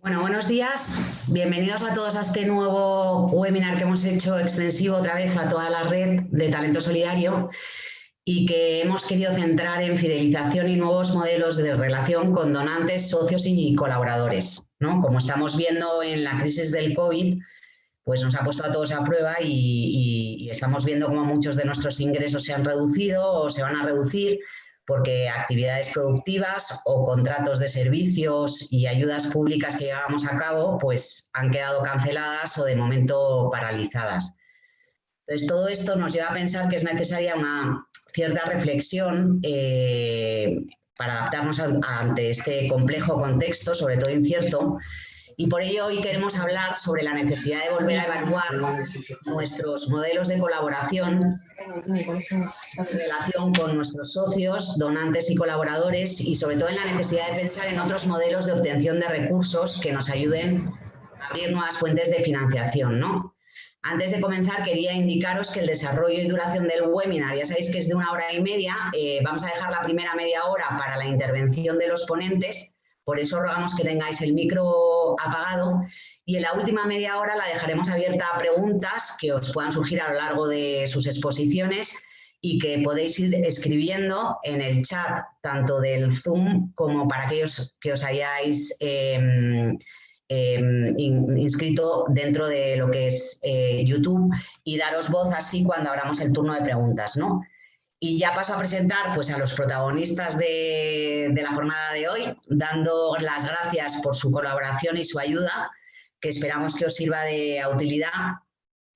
Bueno, buenos días. Bienvenidos a todos a este nuevo webinar que hemos hecho extensivo otra vez a toda la red de talento solidario y que hemos querido centrar en fidelización y nuevos modelos de relación con donantes, socios y colaboradores, ¿no? Como estamos viendo en la crisis del COVID, pues nos ha puesto a todos a prueba y estamos viendo cómo muchos de nuestros ingresos se han reducido o se van a reducir porque actividades productivas o contratos de servicios y ayudas públicas que llevábamos a cabo pues han quedado canceladas o de momento paralizadas. Entonces, todo esto nos lleva a pensar que es necesaria una cierta reflexión para adaptarnos ante este complejo contexto, sobre todo incierto, y por ello hoy queremos hablar sobre la necesidad de volver a evaluar nuestros modelos de colaboración en relación con nuestros socios, donantes y colaboradores y sobre todo en la necesidad de pensar en otros modelos de obtención de recursos que nos ayuden a abrir nuevas fuentes de financiación, ¿no? Antes de comenzar, quería indicaros que el desarrollo y duración del webinar, ya sabéis que es de 1 hora y media, vamos a dejar la primera media hora para la intervención de los ponentes, por eso rogamos que tengáis el micro apagado y en la última media hora la dejaremos abierta a preguntas que os puedan surgir a lo largo de sus exposiciones y que podéis ir escribiendo en el chat tanto del Zoom como para aquellos que os hayáis inscrito dentro de lo que es YouTube y daros voz así cuando abramos el turno de preguntas, ¿no? Y ya paso a presentar pues, a los protagonistas de la jornada de hoy, dando las gracias por su colaboración y su ayuda, que esperamos que os sirva de utilidad.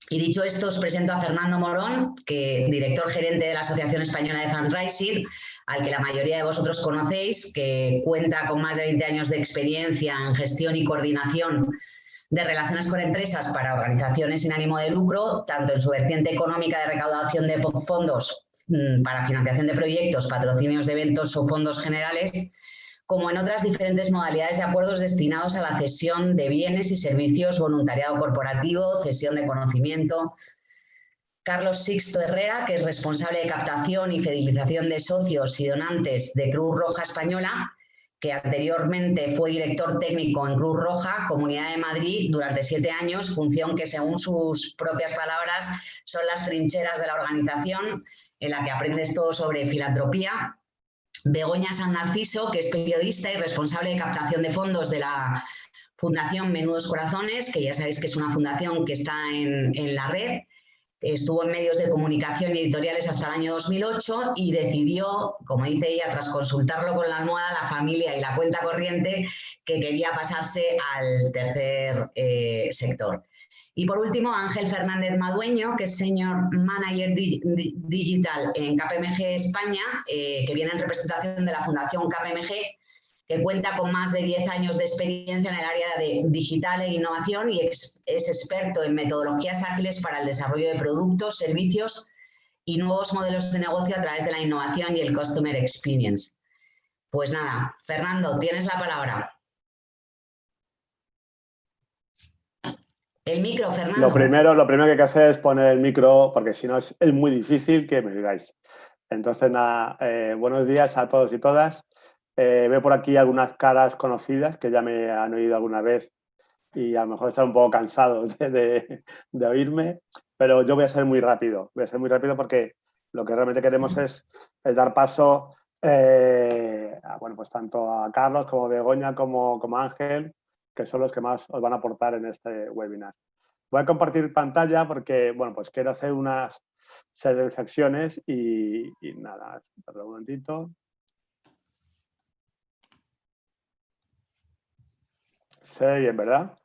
Y dicho esto, os presento a Fernando Morón, director gerente de la Asociación Española de Fundraising, al que la mayoría de vosotros conocéis, que cuenta con más de 20 años de experiencia en gestión y coordinación de relaciones con empresas para organizaciones sin ánimo de lucro, tanto en su vertiente económica de recaudación de fondos para financiación de proyectos, patrocinios de eventos o fondos generales, como en otras diferentes modalidades de acuerdos destinados a la cesión de bienes y servicios, voluntariado corporativo, cesión de conocimiento. Carlos Sixto Herrera, que es responsable de captación y fidelización de socios y donantes de Cruz Roja Española, que anteriormente fue director técnico en Cruz Roja, Comunidad de Madrid, durante 7 años, función que según sus propias palabras son las trincheras de la organización, en la que aprendes todo sobre filantropía. Begoña San Narciso, que es periodista y responsable de captación de fondos de la Fundación Menudos Corazones, que ya sabéis que es una fundación que está en la red. Estuvo en medios de comunicación y editoriales hasta el año 2008 y decidió, como dice ella, tras consultarlo con la almohada, la familia y la cuenta corriente, que quería pasarse al tercer sector. Y por último, Ángel Fernández Madueño, que es Senior Manager Digital en KPMG España, que viene en representación de la Fundación KPMG, que cuenta con más de 10 años de experiencia en el área de digital e innovación y es experto en metodologías ágiles para el desarrollo de productos, servicios y nuevos modelos de negocio a través de la innovación y el Customer Experience. Pues nada, Fernando, tienes la palabra. El micro, Fernando. Lo primero que hay que hacer es poner el micro, porque si no es muy difícil que me digáis. Entonces, nada, buenos días a todos y todas. Veo por aquí algunas caras conocidas que ya me han oído alguna vez y a lo mejor están un poco cansados de oírme, pero yo voy a ser muy rápido. Voy a ser muy rápido porque lo que realmente queremos es dar paso bueno, pues tanto a Carlos como a Begoña como a Ángel, que son los que más os van a aportar en este webinar. Voy a compartir pantalla porque, bueno, pues quiero hacer unas serie de reflexiones y nada, espera un momentito. ¿Se ve bien, verdad?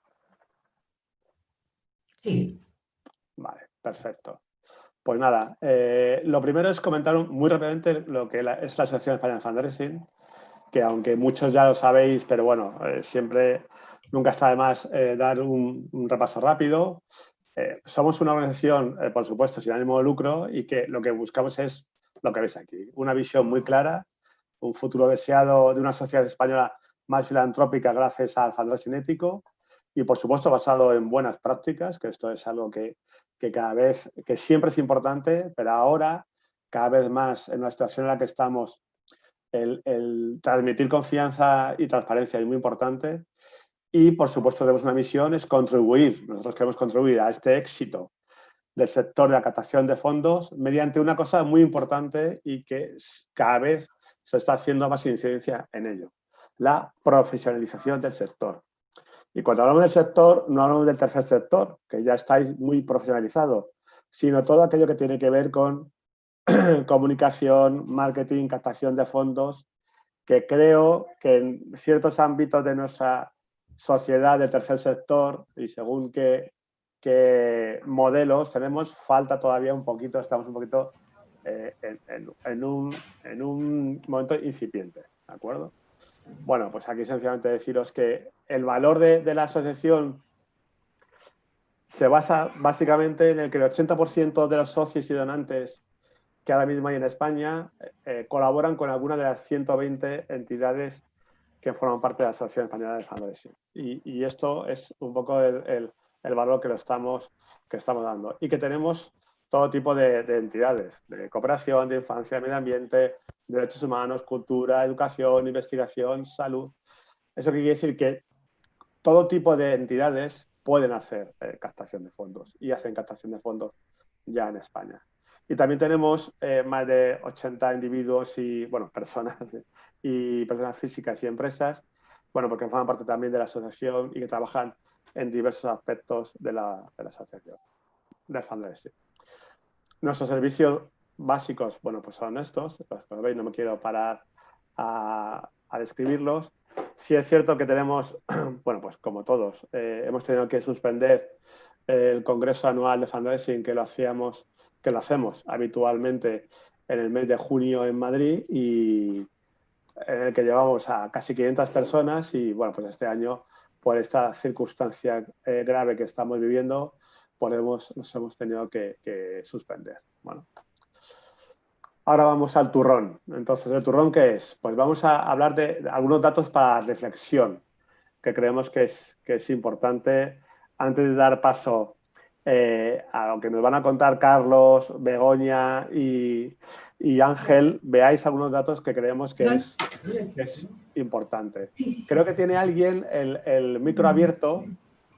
Sí. Vale, perfecto. Pues nada, lo primero es comentar muy rápidamente lo que es la Asociación Española de Fundraising, que aunque muchos ya lo sabéis, pero bueno, siempre nunca está de más dar un repaso rápido. Somos una organización, por supuesto, sin ánimo de lucro y que lo que buscamos es lo que veis aquí, una visión muy clara, un futuro deseado de una sociedad española más filantrópica gracias al fundraising ético y, por supuesto, basado en buenas prácticas, que esto es algo que cada vez, que siempre es importante, pero ahora, cada vez más, en una situación en la que estamos, el transmitir confianza y transparencia es muy importante. Y, por supuesto, tenemos una misión, es contribuir, nosotros queremos contribuir a este éxito del sector de la captación de fondos mediante una cosa muy importante y que cada vez se está haciendo más incidencia en ello, la profesionalización del sector. Y cuando hablamos del sector, no hablamos del tercer sector, que ya estáis muy profesionalizado, sino todo aquello que tiene que ver con comunicación, marketing, captación de fondos, que creo que en ciertos ámbitos de nuestra sociedad del tercer sector y según qué modelos tenemos, falta todavía un poquito, estamos un poquito en un momento incipiente, ¿de acuerdo? Bueno, pues aquí sencillamente deciros que el valor de la asociación se basa básicamente en el que el 80% de los socios y donantes que ahora mismo hay en España colaboran con alguna de las 120 entidades que forman parte de la Asociación Española de Fundraising. Y esto es un poco el valor que estamos dando. Y que tenemos todo tipo de entidades, de cooperación, de infancia, medio ambiente, derechos humanos, cultura, educación, investigación, salud. Eso quiere decir que todo tipo de entidades pueden hacer captación de fondos y hacen captación de fondos ya en España. Y también tenemos más de 80 individuos y, bueno, personas físicas y empresas, bueno, porque forman parte también de la asociación y que trabajan en diversos aspectos de la asociación, del fundraising. Nuestros servicios básicos, bueno, pues son estos, los veis, no me quiero parar a describirlos. Sí es cierto que tenemos, bueno, pues como todos, hemos tenido que suspender el Congreso Anual de Fundraising que lo hacemos habitualmente en el mes de junio en Madrid y en el que llevamos a casi 500 personas y, bueno, pues este año, por esta circunstancia grave que estamos viviendo, nos hemos tenido que suspender. Bueno. Ahora vamos al turrón. Entonces, ¿el turrón qué es? Pues vamos a hablar de algunos datos para reflexión, que creemos que es importante antes de dar paso a lo que nos van a contar Carlos, Begoña y Ángel. Veáis algunos datos que creemos que es importante. Creo que tiene alguien el micro abierto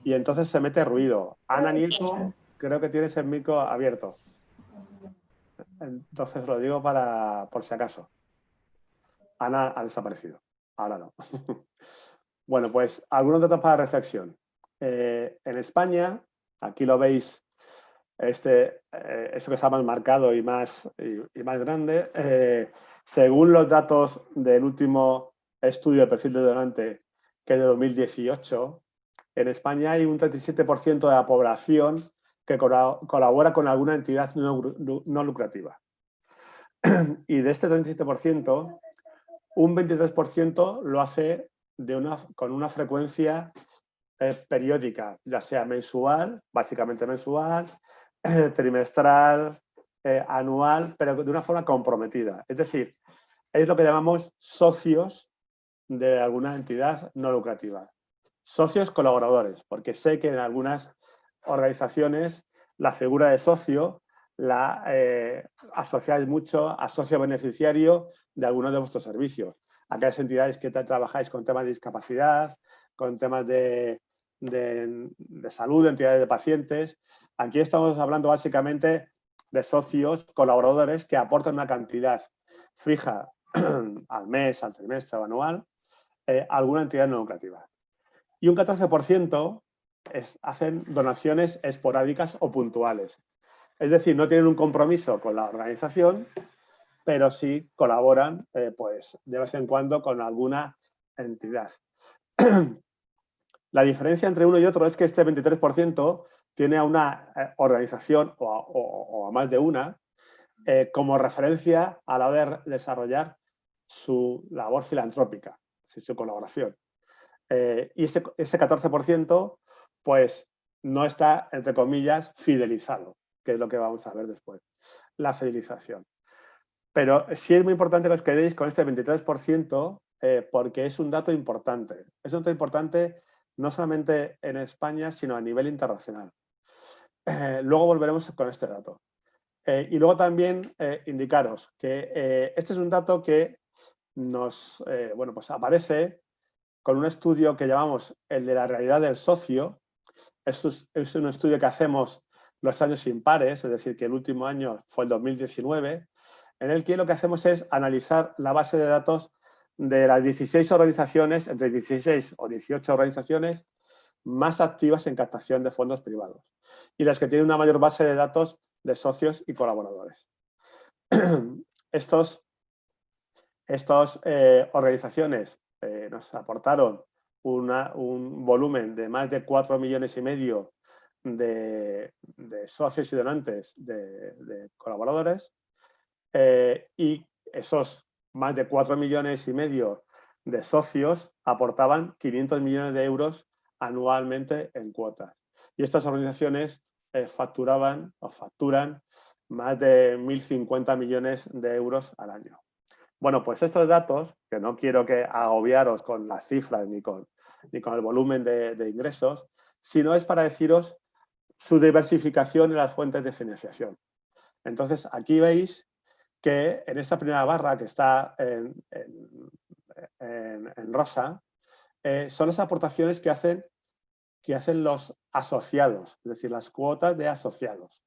y entonces se mete ruido. Ana Nieto, creo que tienes el micro abierto. Entonces lo digo por si acaso. Ana ha desaparecido. Ahora no. Bueno, pues algunos datos para reflexión. En España, aquí lo veis, esto que está más marcado y más grande, según los datos del último estudio de perfil de donante, que es de 2018, en España hay un 37% de la población que colabora con alguna entidad no lucrativa. Y de este 37%, un 23% lo hace con una frecuencia periódica, ya sea mensual, básicamente mensual, trimestral, anual, pero de una forma comprometida. Es decir, es lo que llamamos socios de alguna entidad no lucrativa. Socios colaboradores, porque sé que en algunas organizaciones la figura de socio la asociáis mucho a socio beneficiario de algunos de vuestros servicios. Aquellas entidades que trabajáis con temas de discapacidad, con temas de salud, de entidades de pacientes. Aquí estamos hablando básicamente de socios colaboradores que aportan una cantidad fija al mes, al trimestre o anual a alguna entidad no lucrativa. Y un 14% hacen donaciones esporádicas o puntuales. Es decir, no tienen un compromiso con la organización, pero sí colaboran pues, de vez en cuando con alguna entidad. La diferencia entre uno y otro es que este 23% tiene a una organización o a más de una como referencia a la hora de desarrollar su labor filantrópica, su colaboración. Y ese 14% pues no está, entre comillas, fidelizado, que es lo que vamos a ver después, la fidelización. Pero sí es muy importante que os quedéis con este 23% porque es un dato importante. Es un dato importante no solamente en España, sino a nivel internacional. Luego volveremos con este dato. Y luego también indicaros que este es un dato que nos pues aparece con un estudio que llamamos el de la realidad del socio. Esto es un estudio que hacemos los años impares, es decir, que el último año fue el 2019, en el que lo que hacemos es analizar la base de datos de las 16 organizaciones, entre 16 o 18 organizaciones más activas en captación de fondos privados y las que tienen una mayor base de datos de socios y colaboradores. Estas organizaciones nos aportaron un volumen de más de 4,5 millones de socios y donantes de colaboradores, y esos más de 4,5 millones de socios aportaban 500 millones de euros anualmente en cuotas. Y estas organizaciones facturan más de 1.050 millones de euros al año. Bueno, pues estos datos, que no quiero que agobiaros con las cifras ni con el volumen de ingresos, sino es para deciros su diversificación en las fuentes de financiación. Entonces, aquí veis que en esta primera barra que está en rosa, son las aportaciones que hacen los asociados, es decir, las cuotas de asociados.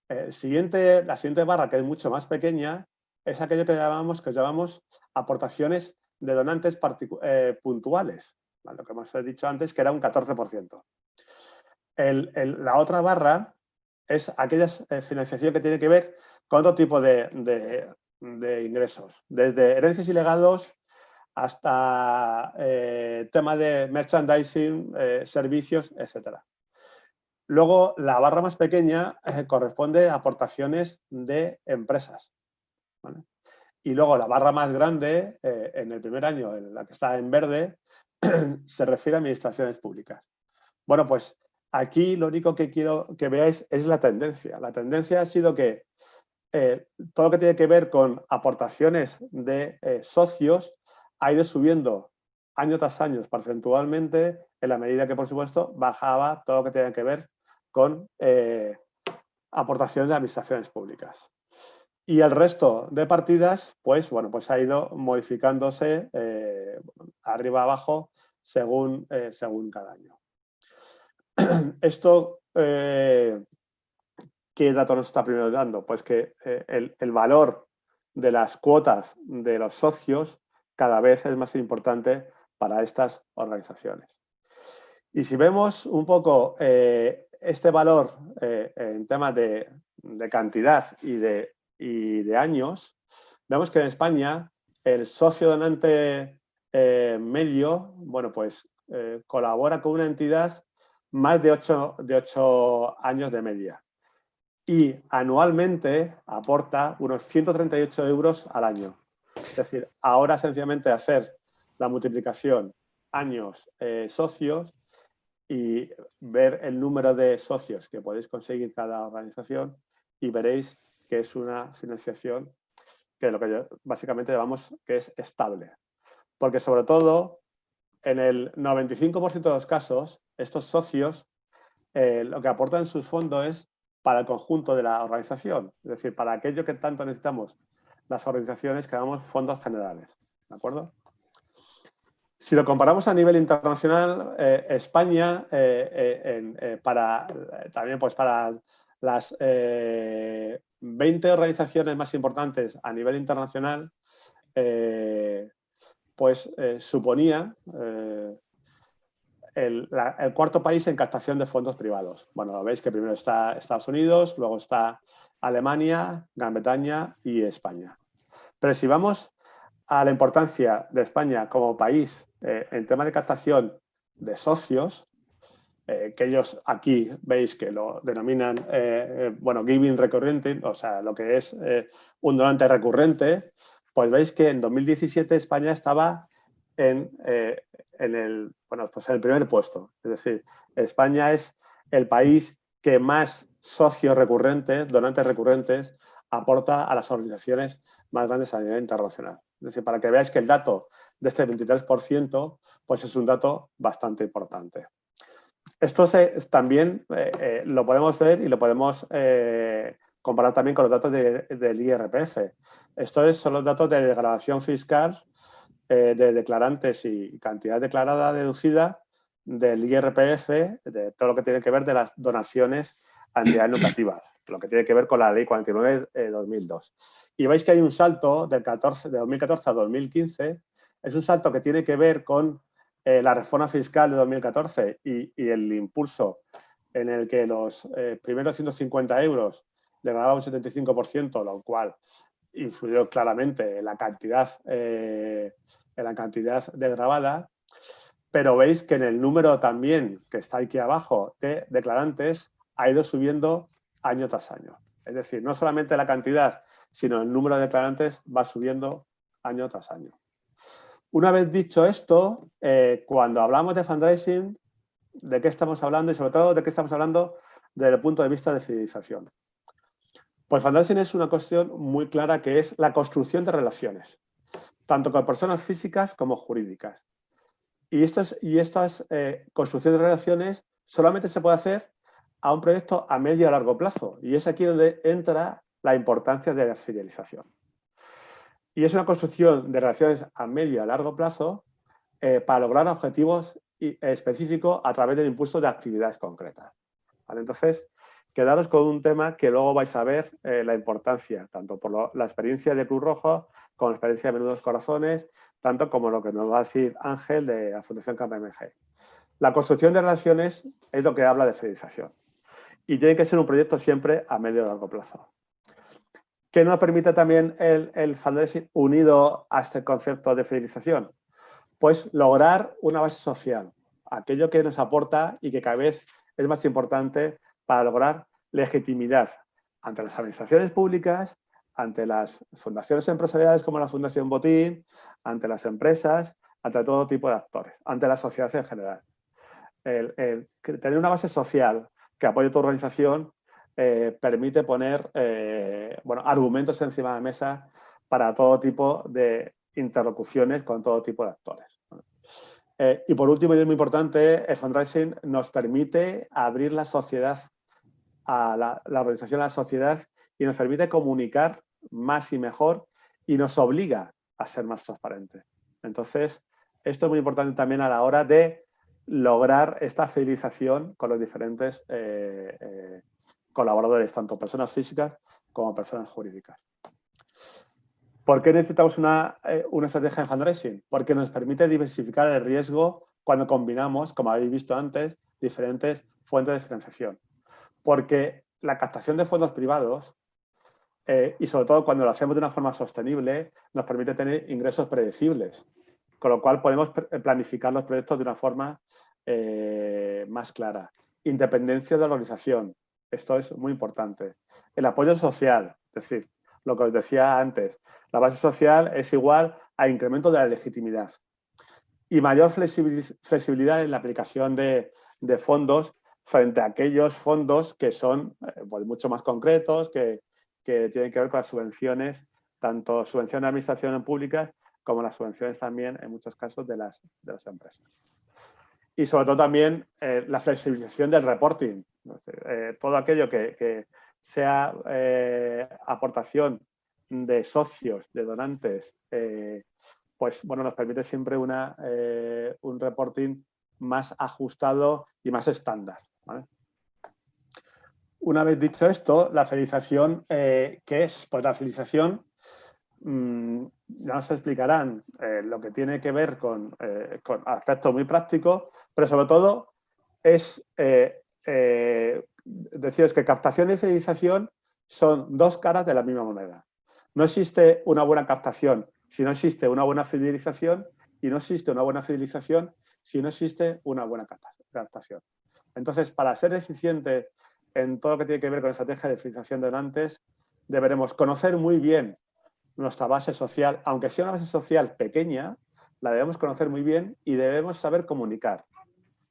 La siguiente barra, que es mucho más pequeña, es aquello que llamamos aportaciones de donantes puntuales, ¿vale? Lo que hemos dicho antes, que era un 14%. La otra barra es aquella financiación que tiene que ver con otro tipo de ingresos, desde herencias y legados hasta tema de merchandising, servicios, etcétera. Luego, la barra más pequeña corresponde a aportaciones de empresas, ¿vale? Y luego la barra más grande, en el primer año, en la que está en verde, se refiere a administraciones públicas. Bueno, pues aquí lo único que quiero que veáis es la tendencia. La tendencia ha sido que todo lo que tiene que ver con aportaciones de socios ha ido subiendo año tras año porcentualmente, en la medida que, por supuesto, bajaba todo lo que tenía que ver con aportaciones de administraciones públicas. Y el resto de partidas, pues bueno, pues ha ido modificándose arriba abajo según cada año. Esto, ¿qué dato nos está primero dando? Pues que el valor de las cuotas de los socios cada vez es más importante para estas organizaciones. Y si vemos un poco este valor en temas de cantidad y de años, vemos que en España el socio donante medio, bueno, pues colabora con una entidad más de 8 años de media y anualmente aporta unos 138 euros al año. Es decir, ahora sencillamente hacer la multiplicación años socios y ver el número de socios que podéis conseguir cada organización y veréis que es una financiación que lo que básicamente llamamos que es estable. Porque sobre todo, en el 95% de los casos, estos socios lo que aportan sus fondos es para el conjunto de la organización, es decir, para aquello que tanto necesitamos las organizaciones que llamamos fondos generales, ¿de acuerdo? Si lo comparamos a nivel internacional, España, también pues para las 20 organizaciones más importantes a nivel internacional, suponía el cuarto país en captación de fondos privados. Bueno, veis que primero está Estados Unidos, luego está Alemania, Gran Bretaña y España. Pero si vamos a la importancia de España como país en tema de captación de socios, que ellos aquí veis que lo denominan giving recurrente, o sea, lo que es un donante recurrente, pues veis que en 2017 España estaba en el primer puesto. Es decir, España es el país que más socios recurrentes, donantes recurrentes, aporta a las organizaciones más grandes a nivel internacional. Es decir, para que veáis que el dato de este 23% pues es un dato bastante importante. Esto también lo podemos ver y lo podemos comparar también con los datos del IRPF. Estos son los datos de degradación fiscal de declarantes y cantidad declarada deducida del IRPF, de todo lo que tiene que ver de las donaciones a entidades educativas, lo que tiene que ver con la Ley 49 de 2002. Y veis que hay un salto de 2014 a 2015, es un salto que tiene que ver con la reforma fiscal de 2014 y el impulso en el que los primeros 150 euros degradaban un 75%, lo cual influyó claramente en la cantidad desgravada, pero veis que en el número también, que está aquí abajo, de declarantes, ha ido subiendo año tras año. Es decir, no solamente la cantidad, sino el número de declarantes va subiendo año tras año. Una vez dicho esto, cuando hablamos de fundraising, ¿de qué estamos hablando? Y sobre todo, ¿de qué estamos hablando desde el punto de vista de fidelización? Pues fundraising es una cuestión muy clara, que es la construcción de relaciones, tanto con personas físicas como jurídicas. Y estas construcción de relaciones solamente se puede hacer a un proyecto a medio y a largo plazo. Y es aquí donde entra la importancia de la fidelización. Y es una construcción de relaciones a medio y a largo plazo para lograr objetivos específicos a través del impulso de actividades concretas. ¿Vale? Entonces, quedaros con un tema que luego vais a ver la importancia, tanto por la experiencia de Cruz Rojo, como la experiencia de Menudos Corazones, tanto como lo que nos va a decir Ángel de la Fundación KPMG. La construcción de relaciones es lo que habla de fidelización. Y tiene que ser un proyecto siempre a medio y largo plazo. ¿Qué nos permite también el fundraising unido a este concepto de fidelización? Pues lograr una base social, aquello que nos aporta y que cada vez es más importante para lograr legitimidad ante las administraciones públicas, ante las fundaciones empresariales como la Fundación Botín, ante las empresas, ante todo tipo de actores, ante la sociedad en general. Tener una base social que apoye tu organización permite poner argumentos encima de la mesa para todo tipo de interlocuciones con todo tipo de actores. Y por último, y es muy importante, el fundraising nos permite abrir la sociedad a la organización a la sociedad y nos permite comunicar más y mejor y nos obliga a ser más transparentes. Entonces, esto es muy importante también a la hora de lograr esta fidelización con los diferentes colaboradores, tanto personas físicas como personas jurídicas. ¿Por qué necesitamos una estrategia de fundraising? Porque nos permite diversificar el riesgo cuando combinamos, como habéis visto antes, diferentes fuentes de financiación. Porque la captación de fondos privados, y sobre todo cuando lo hacemos de una forma sostenible, nos permite tener ingresos predecibles, con lo cual podemos planificar los proyectos de una forma más clara. Independencia de la organización, esto es muy importante. El apoyo social, es decir, lo que os decía antes, la base social es igual a incremento de la legitimidad. Y mayor flexibilidad en la aplicación de fondos frente a aquellos fondos que son pues mucho más concretos, que tienen que ver con las subvenciones, tanto subvenciones de administración públicas como las subvenciones también, en muchos casos, de las empresas. Y sobre todo también la flexibilización del reporting. Todo aquello que sea aportación de socios, de donantes, pues bueno, nos permite siempre un reporting más ajustado y más estándar, ¿vale? Una vez dicho esto, la fidelización, ¿qué es? Pues la fidelización, ya nos explicarán lo que tiene que ver con aspectos muy prácticos, pero sobre todo es deciros que captación y fidelización son dos caras de la misma moneda. No existe una buena captación si no existe una buena fidelización, y no existe una buena fidelización si no existe una buena captación. Entonces, para ser eficiente en todo lo que tiene que ver con estrategia de fidelización de donantes, deberemos conocer muy bien nuestra base social, aunque sea una base social pequeña, la debemos conocer muy bien y debemos saber comunicar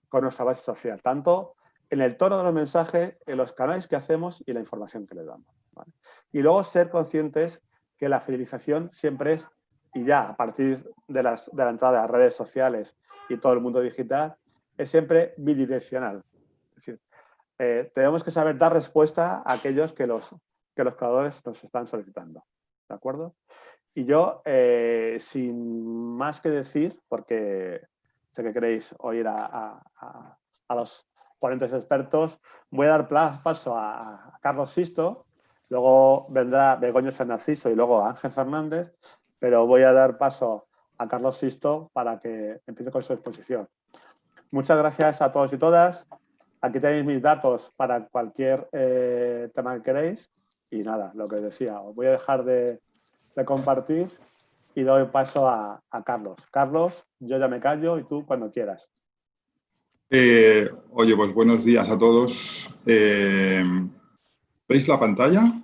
con nuestra base social, tanto en el tono de los mensajes, en los canales que hacemos y la información que les damos, ¿vale? Y luego ser conscientes que la fidelización siempre es, y ya a partir de la entrada de las redes sociales y todo el mundo digital, es siempre bidireccional. Es decir, tenemos que saber dar respuesta a aquellos que los creadores nos están solicitando. ¿De acuerdo? Y yo, sin más que decir, porque sé que queréis oír a los ponentes expertos. Voy a dar paso a Carlos Sisto, luego vendrá Begoña San Narciso y luego Ángel Fernández, pero voy a dar paso a Carlos Sisto para que empiece con su exposición. Muchas gracias a todos y todas. Aquí tenéis mis datos para cualquier tema que queréis. Y nada, lo que decía, os voy a dejar de compartir y doy paso a Carlos. Carlos, yo ya me callo y tú cuando quieras. Oye, pues buenos días a todos. ¿Veis la pantalla?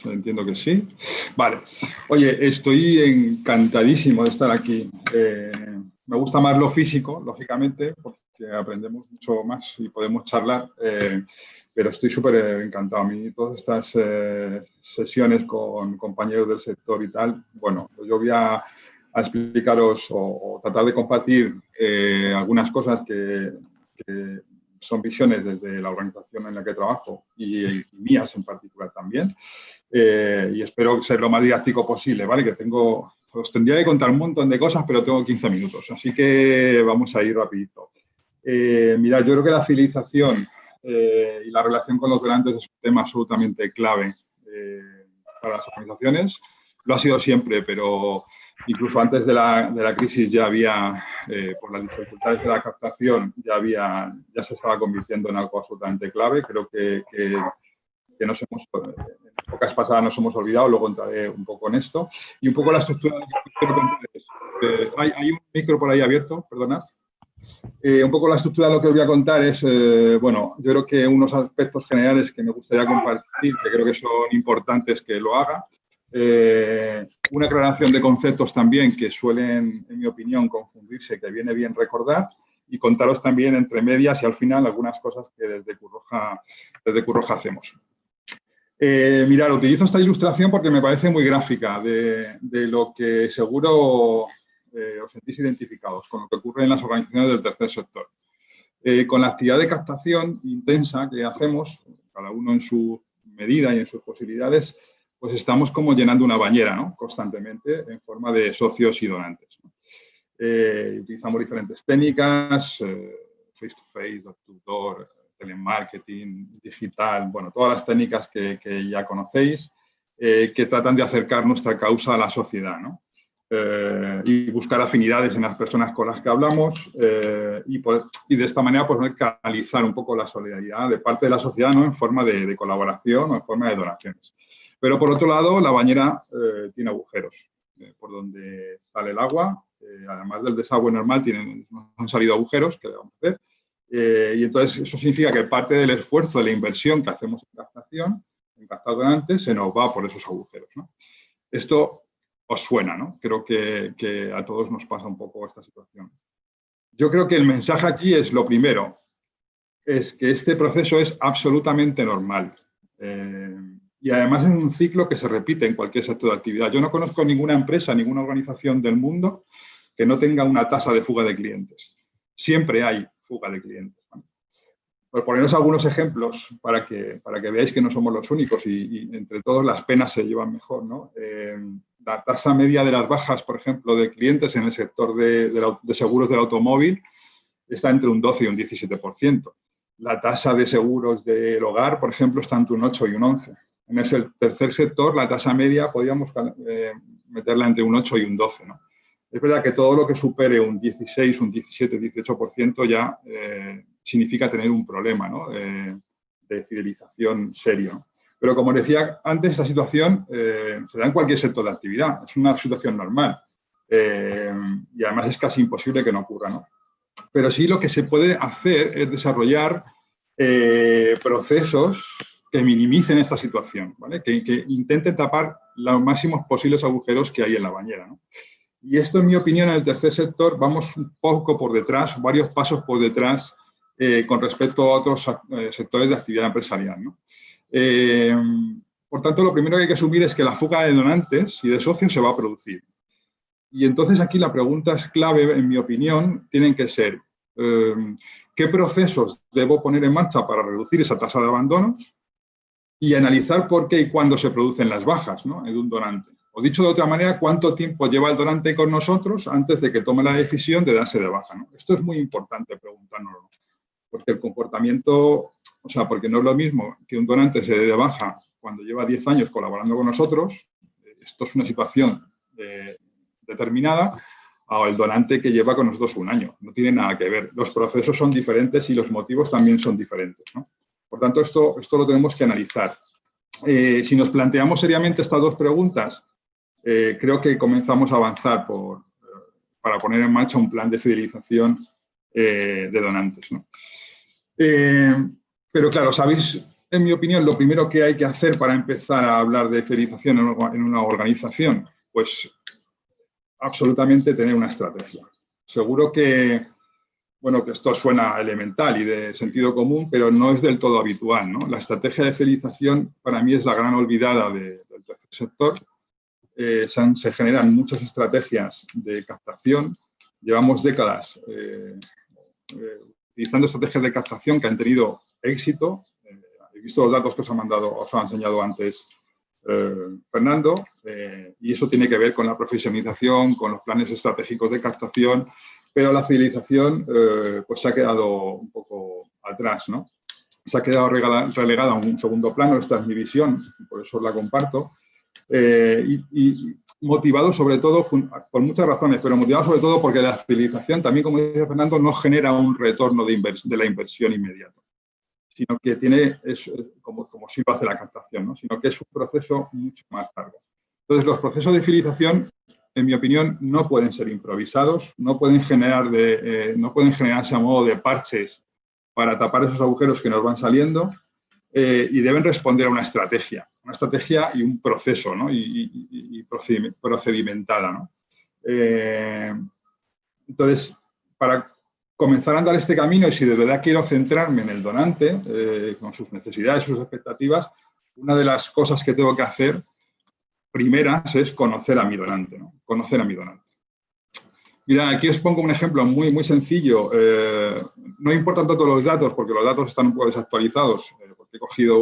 Entiendo que sí. Vale. Oye, estoy encantadísimo de estar aquí. Me gusta más lo físico, lógicamente, porque aprendemos mucho más y podemos charlar, pero estoy súper encantado. A mí todas estas sesiones con compañeros del sector y tal, bueno, pues yo voy a explicaros o tratar de compartir algunas cosas que son visiones desde la organización en la que trabajo y mías en particular también. Y espero ser lo más didáctico posible, ¿vale? Que os tendría que contar un montón de cosas, pero tengo 15 minutos, así que vamos a ir rapidito. Mirad, yo creo que la fidelización y la relación con los donantes es un tema absolutamente clave para las organizaciones. Lo ha sido siempre, pero incluso antes de la crisis ya había, por las dificultades de la captación, ya se estaba convirtiendo en algo absolutamente clave. Creo que en épocas pasadas nos hemos olvidado, luego entraré un poco en esto. Y un poco la estructura de lo que quiero contar es, hay un micro por ahí abierto, perdonad. Un poco la estructura de lo que os voy a contar es, bueno, yo creo que unos aspectos generales que me gustaría compartir, que creo que son importantes que lo haga. Una aclaración de conceptos también que suelen, en mi opinión, confundirse, que viene bien recordar, y contaros también entre medias y al final algunas cosas que desde Curroja hacemos. Mirad, utilizo esta ilustración porque me parece muy gráfica de lo que seguro os sentís identificados con lo que ocurre en las organizaciones del tercer sector. Con la actividad de captación intensa que hacemos, cada uno en su medida y en sus posibilidades, pues estamos como llenando una bañera, ¿no? Constantemente en forma de socios y donantes, ¿no? Utilizamos diferentes técnicas, face-to-face, door-to-door, telemarketing, digital, bueno, todas las técnicas que ya conocéis, que tratan de acercar nuestra causa a la sociedad, ¿no? Y buscar afinidades en las personas con las que hablamos y de esta manera pues, canalizar un poco la solidaridad de parte de la sociedad, ¿no? En forma de colaboración o en forma de donaciones. Pero por otro lado, la bañera tiene agujeros por donde sale el agua. Además del desagüe normal, han salido agujeros que le vamos a ver. Y entonces eso significa que parte del esfuerzo de la inversión que hacemos en captación, en captar donantes, se nos va por esos agujeros, ¿no? Esto os suena, ¿no? Creo que a todos nos pasa un poco esta situación. Yo creo que el mensaje aquí es lo primero, es que este proceso es absolutamente normal. Y además es un ciclo que se repite en cualquier sector de actividad. Yo no conozco ninguna empresa, ninguna organización del mundo que no tenga una tasa de fuga de clientes. Siempre hay fuga de clientes, ¿no? Por poneros algunos ejemplos para que veáis que no somos los únicos y entre todos las penas se llevan mejor, ¿no? La tasa media de las bajas, por ejemplo, de clientes en el sector de seguros del automóvil está entre un 12 y un 17%. La tasa de seguros del hogar, por ejemplo, está entre un 8 y un 11%. En ese tercer sector, la tasa media podríamos meterla entre un 8 y un 12, ¿no? Es verdad que todo lo que supere un 16, un 17, 18% ya significa tener un problema, ¿no? de fidelización serio, ¿no? Pero como decía antes, esta situación se da en cualquier sector de actividad. Es una situación normal. Y además es casi imposible que no ocurra, ¿no? Pero sí lo que se puede hacer es desarrollar procesos que minimicen esta situación, ¿vale? Que intenten tapar los máximos posibles agujeros que hay en la bañera, ¿no? Y esto, en mi opinión, en el tercer sector vamos un poco por detrás, varios pasos por detrás con respecto a otros sectores de actividad empresarial, ¿no? Por tanto, lo primero que hay que asumir es que la fuga de donantes y de socios se va a producir. Y entonces aquí la pregunta es clave, en mi opinión, tienen que ser ¿qué procesos debo poner en marcha para reducir esa tasa de abandonos? Y analizar por qué y cuándo se producen las bajas, ¿no? de un donante. O dicho de otra manera, cuánto tiempo lleva el donante con nosotros antes de que tome la decisión de darse de baja, ¿no? Esto es muy importante preguntárnoslo, porque el comportamiento, o sea, porque no es lo mismo que un donante se dé de baja cuando lleva 10 años colaborando con nosotros, esto es una situación determinada, o el donante que lleva con nosotros un año. No tiene nada que ver. Los procesos son diferentes y los motivos también son diferentes, ¿no? Por tanto, esto lo tenemos que analizar. Si nos planteamos seriamente estas dos preguntas, creo que comenzamos a avanzar para poner en marcha un plan de fidelización de donantes, ¿no? Pero claro, sabéis, en mi opinión, lo primero que hay que hacer para empezar a hablar de fidelización en una organización, pues absolutamente tener una estrategia. Seguro que, bueno, que esto suena elemental y de sentido común, pero no es del todo habitual, ¿no? La estrategia de fidelización para mí es la gran olvidada del tercer sector. Se generan muchas estrategias de captación. Llevamos décadas utilizando estrategias de captación que han tenido éxito. He visto los datos que os ha enseñado antes Fernando, y eso tiene que ver con la profesionalización, con los planes estratégicos de captación, pero la fidelización pues se ha quedado un poco atrás, ¿no? Se ha quedado relegada a un segundo plano. Esta es mi visión, por eso la comparto. Y motivado sobre todo, por muchas razones, pero motivado sobre todo porque la fidelización, también como dice Fernando, no genera un retorno de la inversión inmediato, sino que es como sí lo hace la captación, ¿no? Sino que es un proceso mucho más largo. Entonces, los procesos de fidelización, en mi opinión, no pueden ser improvisados, no pueden generarse a modo de parches para tapar esos agujeros que nos van saliendo, y deben responder a una estrategia y un proceso, ¿no? y procedimentada, ¿no? Entonces, para comenzar a andar este camino, y si de verdad quiero centrarme en el donante, con sus necesidades, sus expectativas, una de las cosas que tengo que hacer primeras es conocer a mi donante, ¿no? Conocer a mi donante. Mira, aquí os pongo un ejemplo muy, muy sencillo. No importan tanto los datos, porque los datos están un poco desactualizados, porque he cogido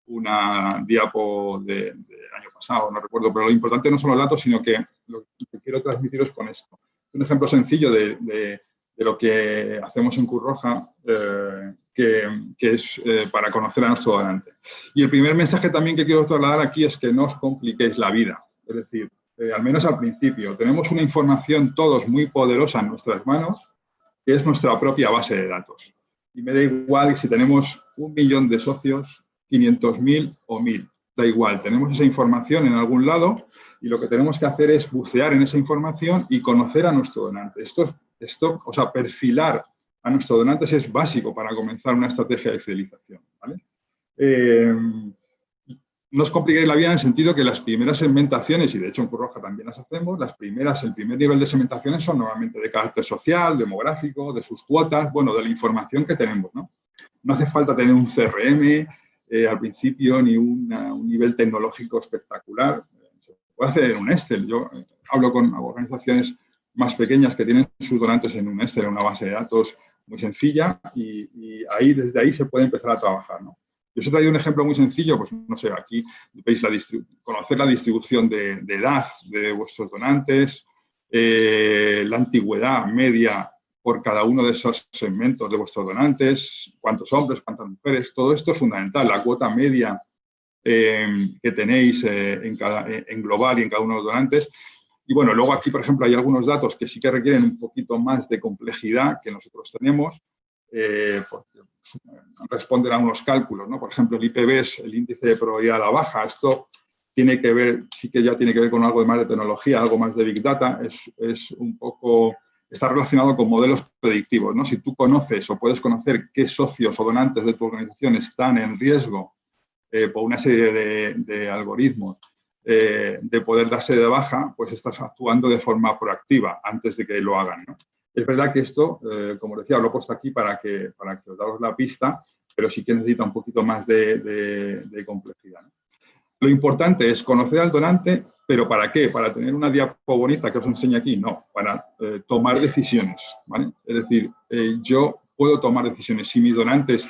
una diapo del año pasado, no recuerdo, pero lo importante no son los datos, sino que lo que quiero transmitiros con esto. Un ejemplo sencillo de lo que hacemos en Cruz Roja, que es para conocer a nuestro donante. Y el primer mensaje también que quiero trasladar aquí es que no os compliquéis la vida. Es decir, al menos al principio, tenemos una información todos muy poderosa en nuestras manos, que es nuestra propia base de datos. Y me da igual si tenemos 1 millón de socios, 500.000 o 1.000. Da igual, tenemos esa información en algún lado y lo que tenemos que hacer es bucear en esa información y conocer a nuestro donante. O sea, perfilar a nuestros donantes es básico para comenzar una estrategia de fidelización, ¿vale? No os compliquéis la vida en el sentido que las primeras segmentaciones, y de hecho en Cruz Roja también las hacemos, el primer nivel de segmentaciones son normalmente de carácter social, demográfico, de sus cuotas, bueno, de la información que tenemos, ¿no? No hace falta tener un CRM al principio ni un nivel tecnológico espectacular. Se puede hacer en un Excel. Yo hablo con organizaciones más pequeñas que tienen sus donantes en un Excel, en una base de datos muy sencilla, y desde ahí se puede empezar a trabajar, ¿no? Yo os he traído un ejemplo muy sencillo, pues no sé, aquí veis conocer la distribución de edad de vuestros donantes, la antigüedad media por cada uno de esos segmentos de vuestros donantes, cuántos hombres, cuántas mujeres, todo esto es fundamental, la cuota media que tenéis en global y en cada uno de los donantes. Y bueno, luego aquí, por ejemplo, hay algunos datos que sí que requieren un poquito más de complejidad que nosotros tenemos, porque responden a unos cálculos, ¿no? Por ejemplo, el IPB es el índice de probabilidad a la baja. Esto tiene que ver, sí que ya tiene que ver con algo más de tecnología, algo más de Big Data. Está relacionado con modelos predictivos, ¿no? Si tú conoces o puedes conocer qué socios o donantes de tu organización están en riesgo por una serie de algoritmos de poder darse de baja, pues estás actuando de forma proactiva antes de que lo hagan, ¿no? Es verdad que esto, como decía, lo he puesto aquí para que os daros la pista, pero sí que necesita un poquito más de complejidad, ¿no? Lo importante es conocer al donante, pero ¿para qué? ¿Para tener una diapo bonita que os enseño aquí? No, para tomar decisiones, ¿vale? Es decir, yo puedo tomar decisiones. Si mis donantes,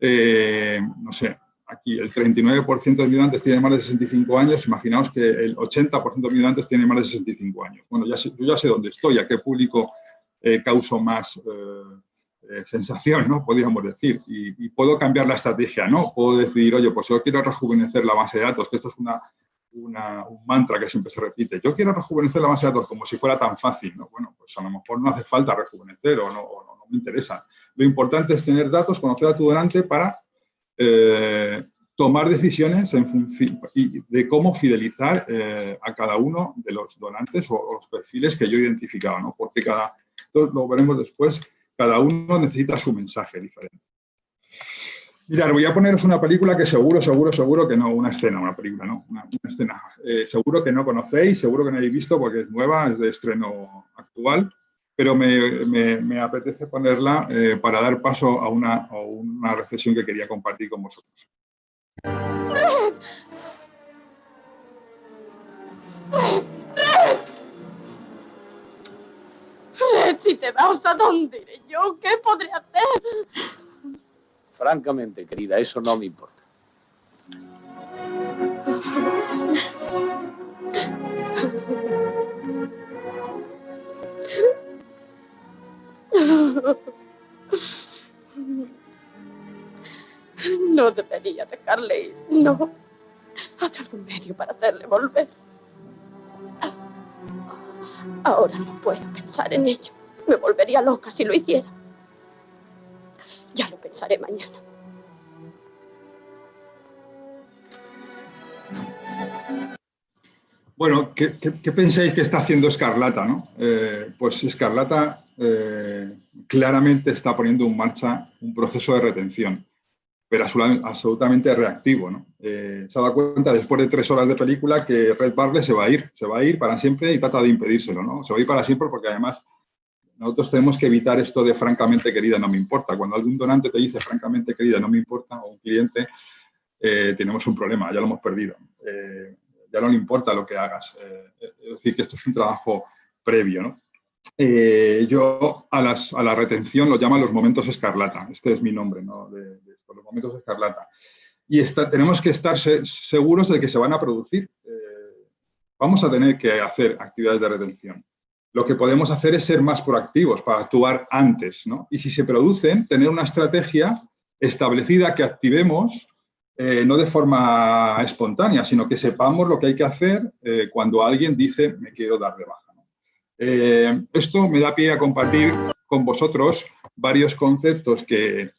no sé, aquí el 39% de mi donantes tiene más de 65 años, imaginaos que el 80% de mi donantes tiene más de 65 años. Bueno, yo ya sé dónde estoy, a qué público causo más sensación, ¿no? Podríamos decir, y puedo cambiar la estrategia, ¿no? Puedo decidir, oye, pues yo quiero rejuvenecer la base de datos, que esto es un mantra que siempre se repite. Yo quiero rejuvenecer la base de datos como si fuera tan fácil, ¿no? Bueno, pues a lo mejor no hace falta rejuvenecer o no me interesa. Lo importante es tener datos, conocer a tu donante para tomar decisiones en función de cómo fidelizar a cada uno de los donantes o los perfiles que yo he identificado, ¿no? Porque esto lo veremos después, cada uno necesita su mensaje diferente. Mirad, voy a poneros una película que seguro que no, una película, ¿no? Una escena. Seguro que no conocéis, seguro que no habéis visto porque es nueva, es de estreno actual, pero me apetece ponerla para dar paso a una reflexión que quería compartir con vosotros. Si te vas, ¿a dónde iré yo? ¿Qué podré hacer? Francamente, querida, eso no me importa. No debería dejarle ir, no. Habrá algún medio para hacerle volver. Ahora no puedo pensar en ello. Me volvería loca si lo hiciera. Ya lo pensaré mañana. Bueno, ¿qué pensáis que está haciendo Escarlata, ¿no? Pues Escarlata claramente está poniendo en marcha un proceso de retención, pero absolutamente reactivo, ¿no? Se ha dado cuenta después de 3 horas de película que Red Bartlett se va a ir para siempre y trata de impedírselo, ¿no? Se va a ir para siempre porque además nosotros tenemos que evitar esto de francamente querida, no me importa. Cuando algún donante te dice francamente querida, no me importa, o un cliente, tenemos un problema, ya lo hemos perdido. Ya no le importa lo que hagas. Es decir, que esto es un trabajo previo, ¿no? Yo a la retención lo llamo los momentos escarlata. Este es mi nombre, ¿no? Los momentos escarlata. Y tenemos que estar seguros de que se van a producir. Vamos a tener que hacer actividades de retención. Lo que podemos hacer es ser más proactivos para actuar antes, ¿no? Y si se producen, tener una estrategia establecida que activemos no de forma espontánea, sino que sepamos lo que hay que hacer cuando alguien dice me quiero dar de baja, ¿no? Esto me da pie a compartir con vosotros varios conceptos que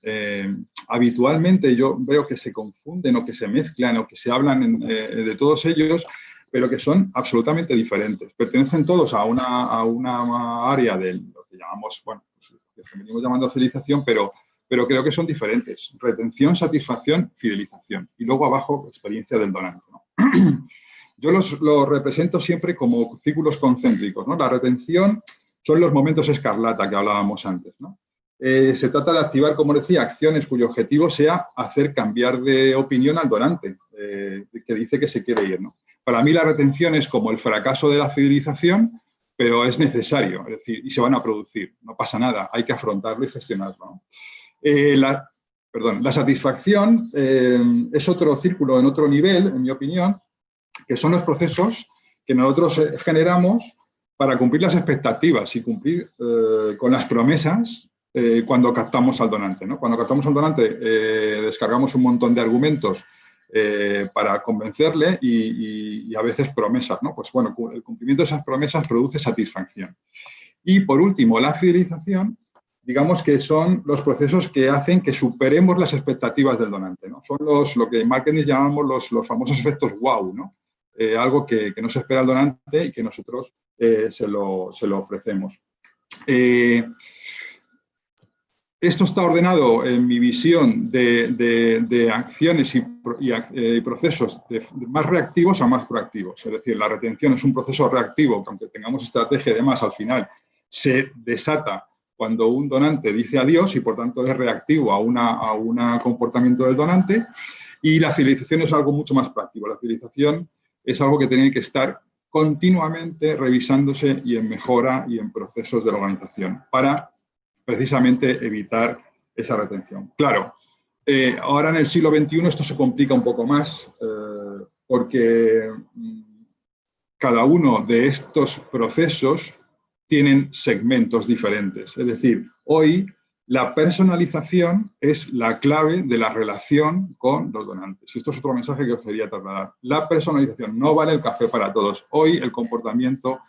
habitualmente yo veo que se confunden o que se mezclan o que se hablan de todos ellos, pero que son absolutamente diferentes. Pertenecen todos a una área de lo que llamamos, bueno, pues, que venimos llamando fidelización, pero creo que son diferentes. Retención, satisfacción, fidelización. Y luego abajo, experiencia del donante, ¿no? Yo lo represento siempre como círculos concéntricos, ¿no? La retención son los momentos escarlata que hablábamos antes, ¿no? Se trata de activar, como decía, acciones cuyo objetivo sea hacer cambiar de opinión al donante, que dice que se quiere ir, ¿no? Para mí la retención es como el fracaso de la fidelización, pero es necesario, es decir, y se van a producir, no pasa nada, hay que afrontarlo y gestionarlo, ¿no? La satisfacción es otro círculo en otro nivel, en mi opinión, que son los procesos que nosotros generamos para cumplir las expectativas y cumplir con las promesas cuando captamos al donante, ¿no? Cuando captamos al donante descargamos un montón de argumentos para convencerle y a veces promesas, ¿no? Pues bueno, el cumplimiento de esas promesas produce satisfacción. Y por último, la fidelización, digamos que son los procesos que hacen que superemos las expectativas del donante, ¿no? Son lo que en marketing llamamos los famosos efectos wow, ¿no? Algo que no se espera al donante y que nosotros se lo ofrecemos. Esto está ordenado en mi visión de acciones y procesos más reactivos a más proactivos. Es decir, la retención es un proceso reactivo, que aunque tengamos estrategia y demás, al final se desata cuando un donante dice adiós y por tanto es reactivo a un comportamiento del donante. Y la fidelización es algo mucho más práctico. La fidelización es algo que tiene que estar continuamente revisándose y en mejora y en procesos de la organización para precisamente evitar esa retención. Claro, Ahora en el siglo XXI esto se complica un poco más porque cada uno de estos procesos tienen segmentos diferentes. Es decir, hoy la personalización es la clave de la relación con los donantes. Esto es otro mensaje que os quería trasladar. La personalización, no vale el café para todos. Hoy el comportamiento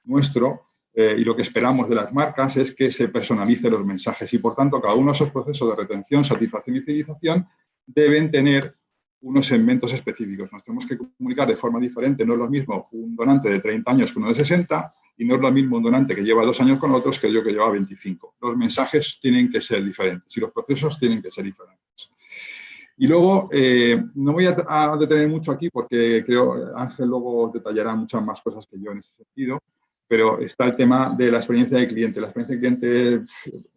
nuestro y lo que esperamos de las marcas es que se personalicen los mensajes y, por tanto, cada uno de esos procesos de retención, satisfacción y fidelización deben tener unos segmentos específicos. Nos tenemos que comunicar de forma diferente. No es lo mismo un donante de 30 años que uno de 60 y no es lo mismo un donante que lleva 2 años con otros que yo que lleva 25. Los mensajes tienen que ser diferentes y los procesos tienen que ser diferentes. Y luego, no voy a detener mucho aquí porque creo Ángel luego detallará muchas más cosas que yo en ese sentido, pero está el tema de la experiencia del cliente. La experiencia del cliente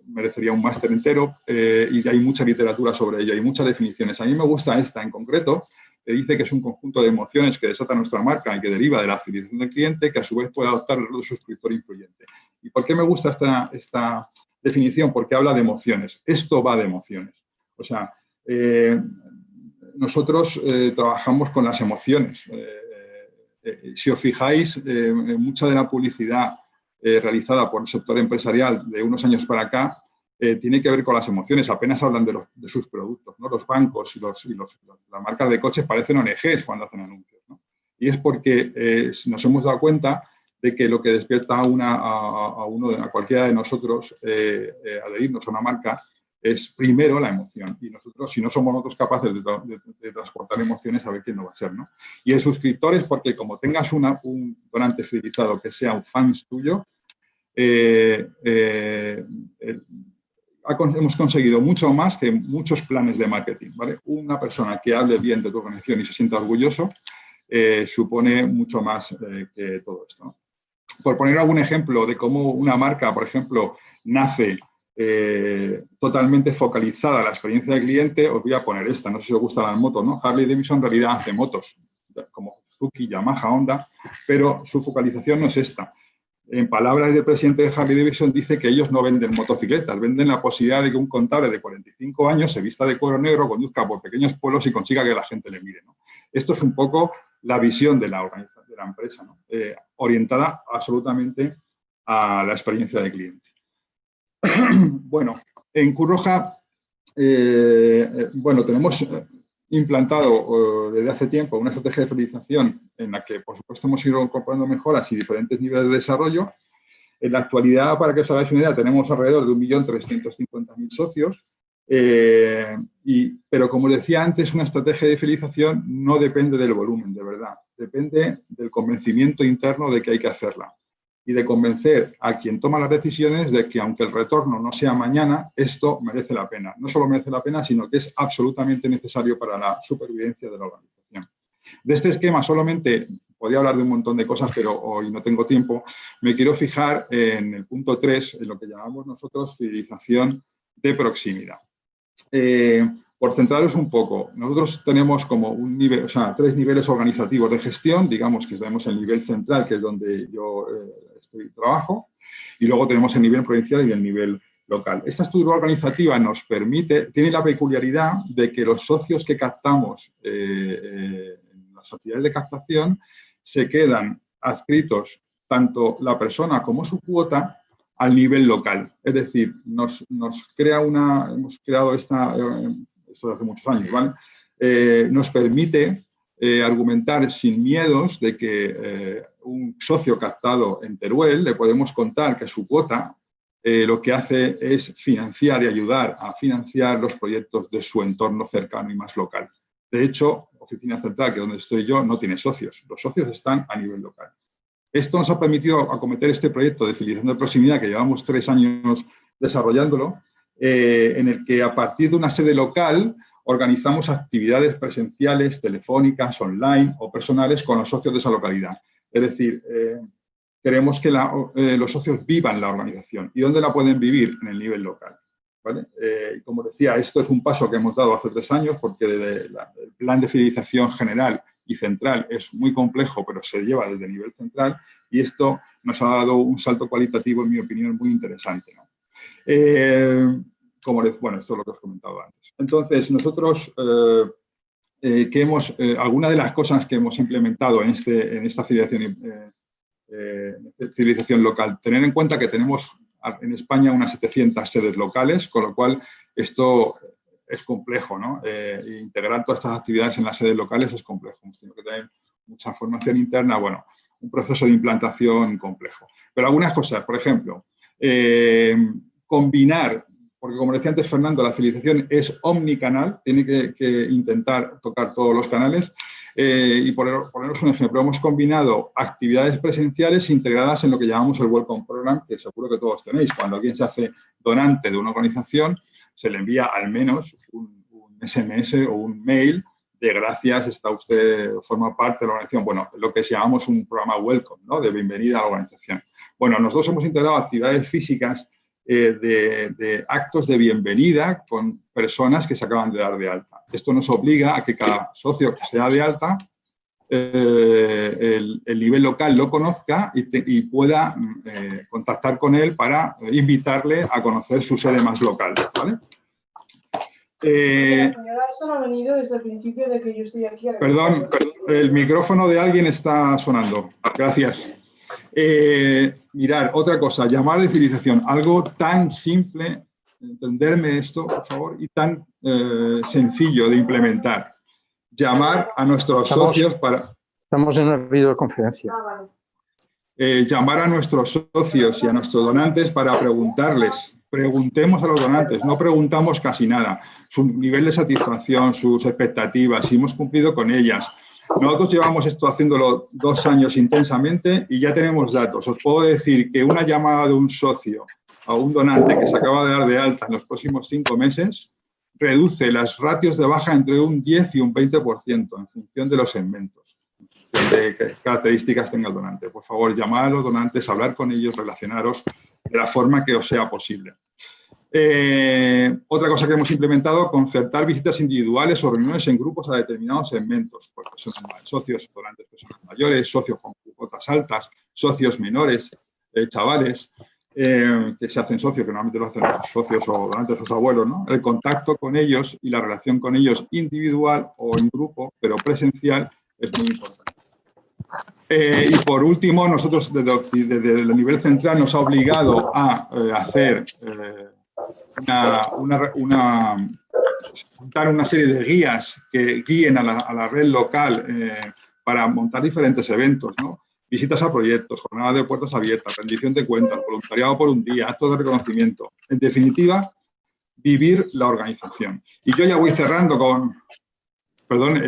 merecería un máster entero y hay mucha literatura sobre ello, hay muchas definiciones. A mí me gusta esta en concreto, que dice que es un conjunto de emociones que desata nuestra marca y que deriva de la fidelización del cliente, que a su vez puede adoptar el rol de suscriptor influyente. ¿Y por qué me gusta esta definición? Porque habla de emociones. Esto va de emociones. O sea, nosotros trabajamos con las emociones. Si os fijáis, mucha de la publicidad realizada por el sector empresarial de unos años para acá tiene que ver con las emociones. Apenas hablan de sus productos, ¿no? Los bancos y las marcas de coches parecen ONGs cuando hacen anuncios, ¿no? Y es porque nos hemos dado cuenta de que lo que despierta a cualquiera de nosotros adherirnos a una marca es primero la emoción. Y nosotros, si no somos nosotros capaces de transportar emociones, a ver quién no va a ser, ¿no? Y el suscriptor es porque como tengas un donante fidelizado que sea un fan tuyo, hemos conseguido mucho más que muchos planes de marketing, ¿vale? Una persona que hable bien de tu organización y se sienta orgulloso supone mucho más que todo esto, ¿no? Por poner algún ejemplo de cómo una marca, por ejemplo, nace totalmente focalizada a la experiencia del cliente, os voy a poner esta, no sé si os gustan las motos, ¿no? Harley Davidson en realidad hace motos, como Suzuki, Yamaha, Honda, pero su focalización no es esta. En palabras del presidente de Harley Davidson, dice que ellos no venden motocicletas, venden la posibilidad de que un contable de 45 años se vista de cuero negro, conduzca por pequeños pueblos y consiga que la gente le mire, ¿no? Esto es un poco la visión de la organización, de la empresa, ¿no? Orientada absolutamente a la experiencia del cliente. Bueno, en Cruz Roja, tenemos implantado desde hace tiempo una estrategia de fidelización en la que, por supuesto, hemos ido incorporando mejoras y diferentes niveles de desarrollo. En la actualidad, para que os hagáis una idea, tenemos alrededor de 1.350.000 socios, pero como decía antes, una estrategia de fidelización no depende del volumen, de verdad. Depende del convencimiento interno de que hay que hacerla y de convencer a quien toma las decisiones de que, aunque el retorno no sea mañana, esto merece la pena. No solo merece la pena, sino que es absolutamente necesario para la supervivencia de la organización. De este esquema solamente podría hablar de un montón de cosas, pero hoy no tengo tiempo. Me quiero fijar en el punto 3, en lo que llamamos nosotros fidelización de proximidad. Por centraros un poco, nosotros tenemos como un nivel, o sea, 3 niveles organizativos de gestión, digamos que tenemos el nivel central, que es donde yo trabajo, y luego tenemos el nivel provincial y el nivel local. Esta estructura organizativa nos permite, tiene la peculiaridad de que los socios que captamos en las actividades de captación se quedan adscritos tanto la persona como su cuota al nivel local. Es decir, hemos creado esto de hace muchos años, ¿vale? Nos permite argumentar sin miedos de que un socio captado en Teruel le podemos contar que su cuota lo que hace es financiar y ayudar a financiar los proyectos de su entorno cercano y más local. De hecho, Oficina Central, que es donde estoy yo, no tiene socios. Los socios están a nivel local. Esto nos ha permitido acometer este proyecto de fidelización de proximidad que llevamos 3 años desarrollándolo, en el que a partir de una sede local organizamos actividades presenciales, telefónicas, online o personales con los socios de esa localidad. Es decir, queremos que los socios vivan la organización. ¿Y dónde la pueden vivir? En el nivel local, ¿vale? Como decía, esto es un paso que hemos dado hace 3 años porque el plan de fidelización general y central es muy complejo, pero se lleva desde el nivel central y esto nos ha dado un salto cualitativo, en mi opinión, muy interesante, ¿no? bueno, esto es lo que os he comentado antes. Entonces, nosotros, alguna de las cosas que hemos implementado en esta civilización local, tener en cuenta que tenemos en España unas 700 sedes locales, con lo cual esto es complejo, ¿no? Integrar todas estas actividades en las sedes locales es complejo. Hemos tenido que tener mucha formación interna, bueno, un proceso de implantación complejo. Pero algunas cosas, por ejemplo, combinar, porque como decía antes Fernando, la civilización es omnicanal, tiene que intentar tocar todos los canales. Y poneros un ejemplo, hemos combinado actividades presenciales integradas en lo que llamamos el Welcome Program, que seguro que todos tenéis. Cuando alguien se hace donante de una organización, se le envía al menos un SMS o un mail de gracias, está usted, forma parte de la organización. Bueno, lo que llamamos un programa Welcome, ¿no? De bienvenida a la organización. Bueno, nosotros hemos integrado actividades físicas de actos de bienvenida con personas que se acaban de dar de alta. Esto nos obliga a que cada socio que se da de alta, el nivel local lo conozca y pueda contactar con él para invitarle a conocer su sede más local, ¿vale? La señora esa no ha venido desde el principio de que yo estoy aquí. Perdón, el micrófono de alguien está sonando. Gracias. Mirar, otra cosa, llamar de civilización, algo tan simple, entenderme esto, por favor, y tan sencillo de implementar. Llamar a nuestros socios para... Estamos en una videoconferencia. Llamar a nuestros socios y a nuestros donantes para preguntarles. Preguntemos a los donantes, no preguntamos casi nada. Su nivel de satisfacción, sus expectativas, si hemos cumplido con ellas. Nosotros llevamos esto haciéndolo 2 años intensamente y ya tenemos datos. Os puedo decir que una llamada de un socio a un donante que se acaba de dar de alta en los próximos 5 meses reduce las ratios de baja entre un 10 y un 20% en función de los segmentos, en función de qué características tenga el donante. Por favor, llamad a los donantes, hablar con ellos, relacionaros de la forma que os sea posible. Otra cosa que hemos implementado, concertar visitas individuales o reuniones en grupos a determinados segmentos, pues personas socios, donantes, personas mayores, socios con cuotas altas, socios menores, chavales, que se hacen socios, que normalmente lo hacen los socios o donantes sus abuelos, ¿no? El contacto con ellos y la relación con ellos individual o en grupo, pero presencial, es muy importante. Y por último, nosotros desde el nivel central nos ha obligado a hacer montar una serie de guías que guíen a la red local para montar diferentes eventos, ¿no? Visitas a proyectos, jornadas de puertas abiertas, rendición de cuentas, voluntariado por un día, actos de reconocimiento. En definitiva, vivir la organización. Y yo ya voy cerrando con... Perdón,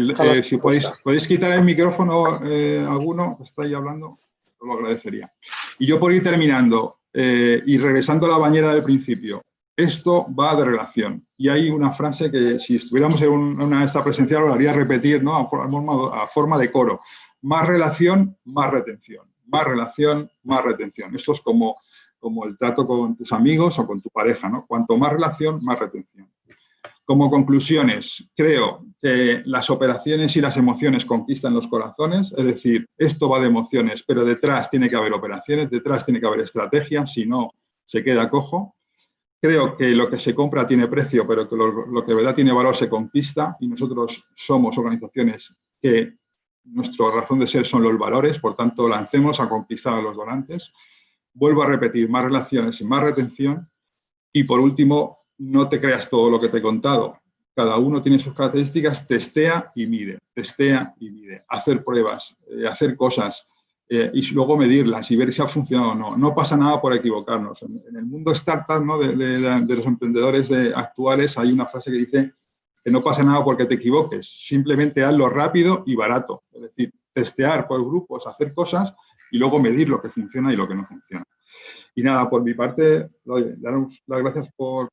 si podéis quitar el micrófono alguno que está ahí hablando, os lo agradecería. Y yo por ir terminando y regresando a la bañera del principio, esto va de relación. Y hay una frase que si estuviéramos en una esta presencial lo haría repetir, ¿no? a forma de coro. Más relación, más retención. Más relación, más retención. Esto es como el trato con tus amigos o con tu pareja, ¿no? Cuanto más relación, más retención. Como conclusiones, creo que las operaciones y las emociones conquistan los corazones, es decir, esto va de emociones, pero detrás tiene que haber operaciones, detrás tiene que haber estrategia, si no, se queda cojo. Creo que lo que se compra tiene precio, pero que lo que de verdad tiene valor se conquista y nosotros somos organizaciones que nuestra razón de ser son los valores, por tanto, lancemos a conquistar a los donantes. Vuelvo a repetir, más relaciones y más retención. Y por último, no te creas todo lo que te he contado. Cada uno tiene sus características, testea y mide, hacer pruebas, hacer cosas y luego medirlas y ver si ha funcionado o no. No pasa nada por equivocarnos. En el mundo startup, ¿no? de los emprendedores actuales hay una frase que dice que no pasa nada porque te equivoques, simplemente hazlo rápido y barato. Es decir, testear por grupos, hacer cosas y luego medir lo que funciona y lo que no funciona. Y nada, por mi parte, daros las gracias por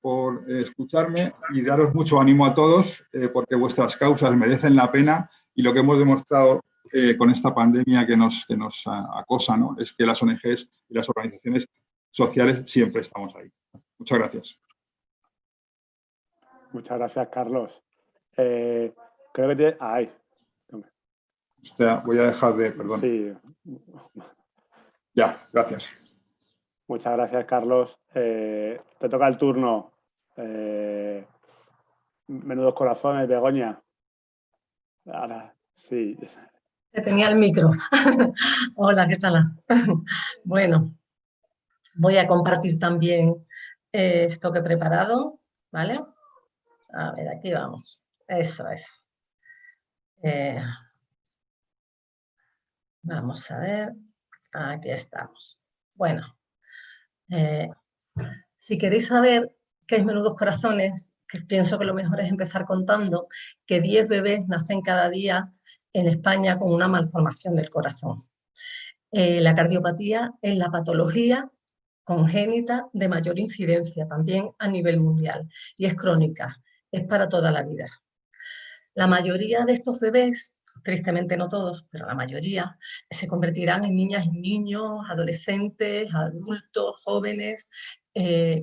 escucharme y daros mucho ánimo a todos porque vuestras causas merecen la pena y lo que hemos demostrado con esta pandemia que nos acosa, ¿no? Es que las ONGs y las organizaciones sociales siempre estamos ahí. Muchas gracias. Muchas gracias, Carlos. Creo que te... Ay. Hostia, voy a dejar de... Perdón. Sí. Ya, gracias. Muchas gracias, Carlos. Te toca el turno. Menudos corazones, Begoña. Ahora, sí. Que tenía el micro. Hola, ¿qué tal? Bueno, voy a compartir también esto que he preparado, ¿vale? A ver, aquí vamos. Eso es. Vamos a ver. Aquí estamos. Bueno, si queréis saber qué es Menudos Corazones, que pienso que lo mejor es empezar contando que 10 bebés nacen cada día en España con una malformación del corazón. La cardiopatía es la patología congénita de mayor incidencia también a nivel mundial y es crónica, es para toda la vida. La mayoría de estos bebés, tristemente no todos, pero la mayoría, se convertirán en niñas y niños, adolescentes, adultos, jóvenes,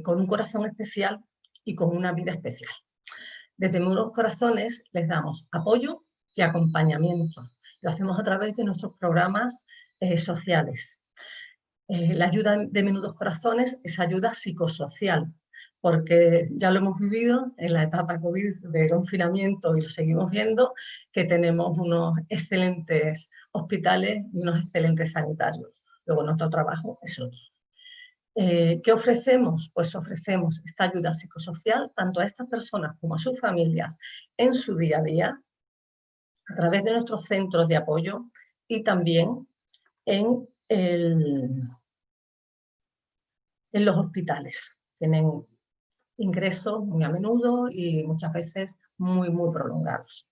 con un corazón especial y con una vida especial. Desde Menudos Corazones les damos apoyo y acompañamiento. Lo hacemos a través de nuestros programas sociales. La ayuda de Menudos Corazones es ayuda psicosocial, porque ya lo hemos vivido en la etapa COVID de confinamiento y lo seguimos viendo, que tenemos unos excelentes hospitales y unos excelentes sanitarios. Luego nuestro trabajo es otro. ¿Qué ofrecemos? Pues ofrecemos esta ayuda psicosocial tanto a estas personas como a sus familias en su día a día, a través de nuestros centros de apoyo y también en los hospitales. Tienen ingresos muy a menudo y muchas veces muy prolongados.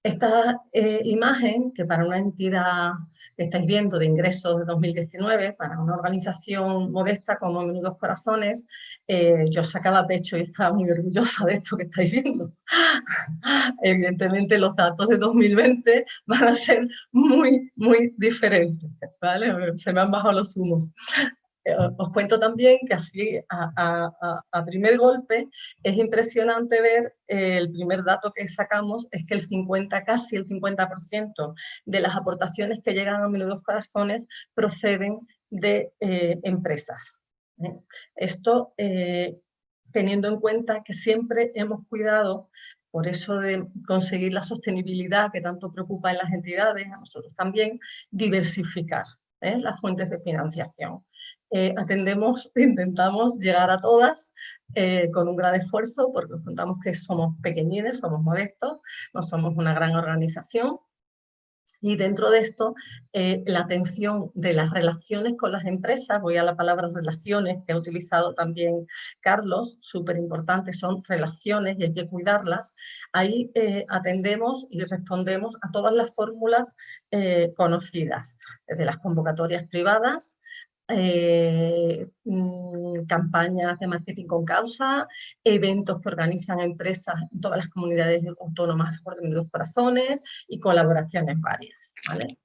Esta imagen, que para una entidad que estáis viendo de ingresos de 2019, para una organización modesta como Menudos Corazones, yo sacaba pecho y estaba muy orgullosa de esto que estáis viendo. Evidentemente los datos de 2020 van a ser muy diferentes, ¿vale? Se me han bajado los humos. Os cuento también que así a primer golpe es impresionante ver el primer dato que sacamos es que casi el 50% de las aportaciones que llegan a Menudos Corazones proceden de empresas. Esto teniendo en cuenta que siempre hemos cuidado, por eso de conseguir la sostenibilidad que tanto preocupa en las entidades, a nosotros también, diversificar las fuentes de financiación. Intentamos llegar a todas con un gran esfuerzo, porque os contamos que somos pequeñines, somos modestos, no somos una gran organización. Y dentro de esto, la atención de las relaciones con las empresas, voy a la palabra relaciones que ha utilizado también Carlos, súper importante, son relaciones y hay que cuidarlas. Ahí atendemos y respondemos a todas las fórmulas conocidas, desde las convocatorias privadas, campañas de marketing con causa, eventos que organizan empresas en todas las comunidades autónomas por Menudos Corazones y colaboraciones varias, ¿vale?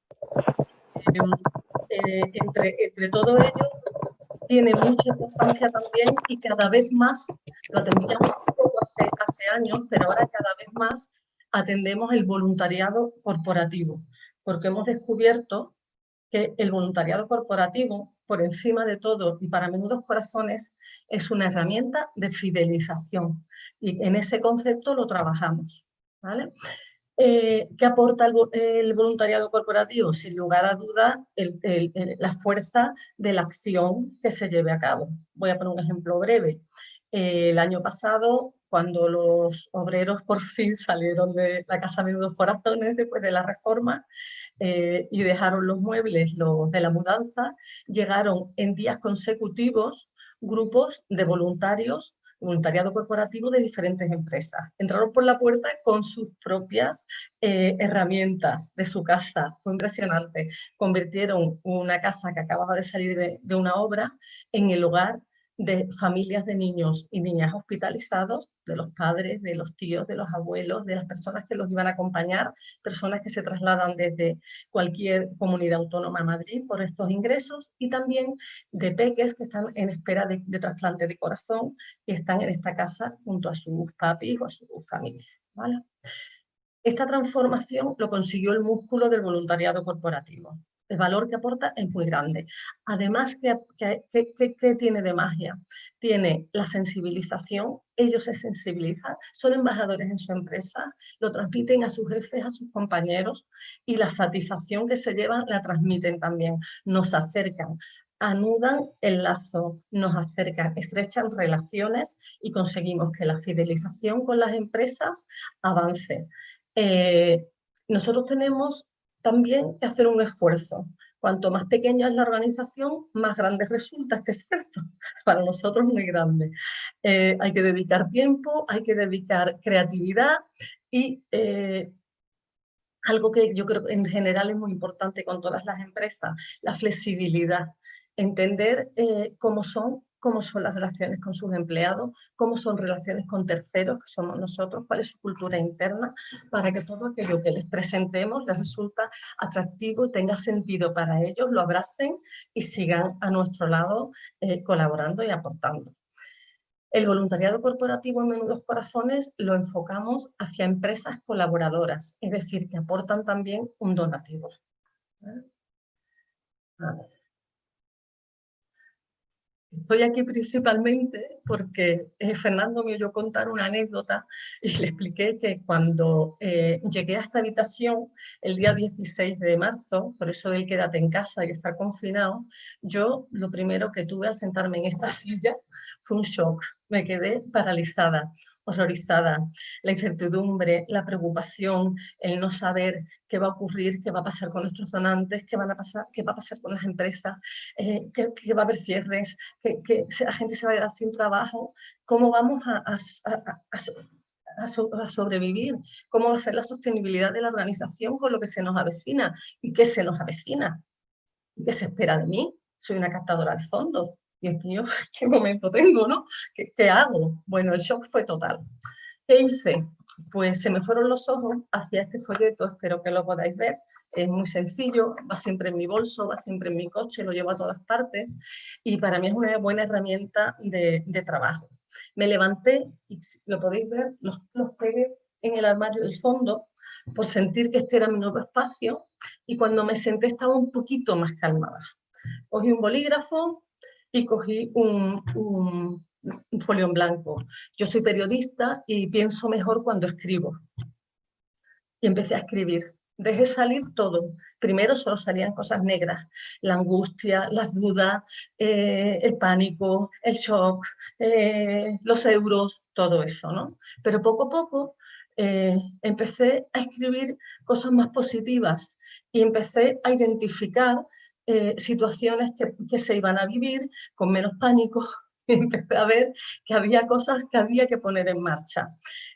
Entre todo ello tiene mucha importancia también y cada vez más, lo atendíamos un poco hace años, pero ahora cada vez más atendemos el voluntariado corporativo, porque hemos descubierto que el voluntariado corporativo, por encima de todo y para Menudos Corazones, es una herramienta de fidelización y en ese concepto lo trabajamos, ¿vale? ¿Qué aporta el voluntariado corporativo? Sin lugar a duda, la fuerza de la acción que se lleve a cabo. Voy a poner un ejemplo breve. El año pasado, cuando los obreros por fin salieron de la Casa de Menudos Corazones después de la reforma y dejaron los muebles, los de la mudanza, llegaron en días consecutivos grupos de voluntarios, voluntariado corporativo de diferentes empresas. Entraron por la puerta con sus propias herramientas de su casa. Fue impresionante. Convirtieron una casa que acababa de salir de una obra en el hogar de familias de niños y niñas hospitalizados, de los padres, de los tíos, de los abuelos, de las personas que los iban a acompañar, personas que se trasladan desde cualquier comunidad autónoma a Madrid por estos ingresos y también de peques que están en espera de trasplante de corazón y están en esta casa junto a sus papis o a su familia, ¿vale? Esta transformación lo consiguió el músculo del voluntariado corporativo. El valor que aporta es muy grande. Además, ¿qué tiene de magia? Tiene la sensibilización, ellos se sensibilizan, son embajadores en su empresa, lo transmiten a sus jefes, a sus compañeros, y la satisfacción que se llevan la transmiten también. Nos acercan, anudan el lazo, nos acercan, estrechan relaciones y conseguimos que la fidelización con las empresas avance. Nosotros tenemos también que hacer un esfuerzo. Cuanto más pequeña es la organización, más grande resulta este esfuerzo. Para nosotros muy grande. Hay que dedicar tiempo, hay que dedicar creatividad y algo que yo creo que en general es muy importante con todas las empresas, la flexibilidad. Entender cómo son las relaciones con sus empleados, cómo son relaciones con terceros, que somos nosotros, cuál es su cultura interna, para que todo aquello que les presentemos les resulta atractivo y tenga sentido para ellos, lo abracen y sigan a nuestro lado colaborando y aportando. El voluntariado corporativo en Menudos Corazones lo enfocamos hacia empresas colaboradoras, es decir, que aportan también un donativo. A ver. Estoy aquí principalmente porque Fernando me oyó contar una anécdota y le expliqué que cuando llegué a esta habitación el día 16 de marzo, por eso del quédate en casa y estar confinado, yo lo primero que tuve al sentarme en esta silla fue un shock. Me quedé paralizada, horrorizada. La incertidumbre, la preocupación, el no saber qué va a ocurrir, qué va a pasar con nuestros donantes, qué va a pasar con las empresas, que va a haber cierres, que la gente se va a quedar sin trabajo, cómo vamos a sobrevivir, cómo va a ser la sostenibilidad de la organización con lo que se nos avecina y qué se nos avecina, y qué se espera de mí. Soy una captadora de fondos. Dios mío, ¿qué momento tengo, no? ¿Qué hago? Bueno, el shock fue total. ¿Qué hice? Pues se me fueron los ojos hacia este folleto, espero que lo podáis ver. Es muy sencillo, va siempre en mi bolso, va siempre en mi coche, lo llevo a todas partes y para mí es una buena herramienta de trabajo. Me levanté y lo podéis ver, los pegué en el armario del fondo por sentir que este era mi nuevo espacio y cuando me senté estaba un poquito más calmada. Cogí un bolígrafo y cogí un folio en blanco. Yo soy periodista y pienso mejor cuando escribo. Y empecé a escribir. Dejé salir todo. Primero solo salían cosas negras. La angustia, las dudas, el pánico, el shock, los euros, todo eso, ¿no? Pero poco a poco empecé a escribir cosas más positivas y empecé a identificar situaciones que se iban a vivir con menos pánico. Y empecé a ver que había cosas que había que poner en marcha.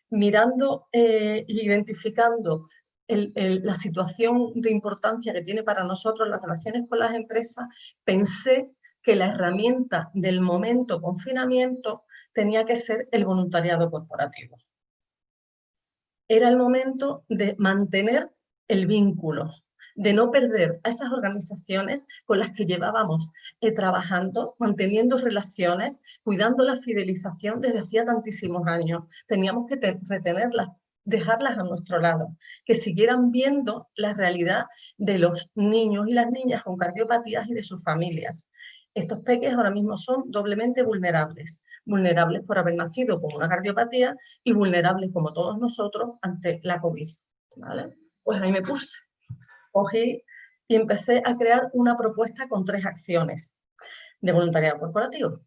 Mirando e identificando la situación de importancia que tiene para nosotros las relaciones con las empresas, pensé que la herramienta del momento confinamiento tenía que ser el voluntariado corporativo. Era el momento de mantener el vínculo, de no perder a esas organizaciones con las que llevábamos trabajando, manteniendo relaciones, cuidando la fidelización desde hacía tantísimos años. Teníamos que retenerlas, dejarlas a nuestro lado, que siguieran viendo la realidad de los niños y las niñas con cardiopatías y de sus familias. Estos peques ahora mismo son doblemente vulnerables. Vulnerables por haber nacido con una cardiopatía y vulnerables como todos nosotros ante la COVID. ¿Vale? Pues ahí me puse. Cogí y empecé a crear una propuesta con 3 acciones de voluntariado corporativo.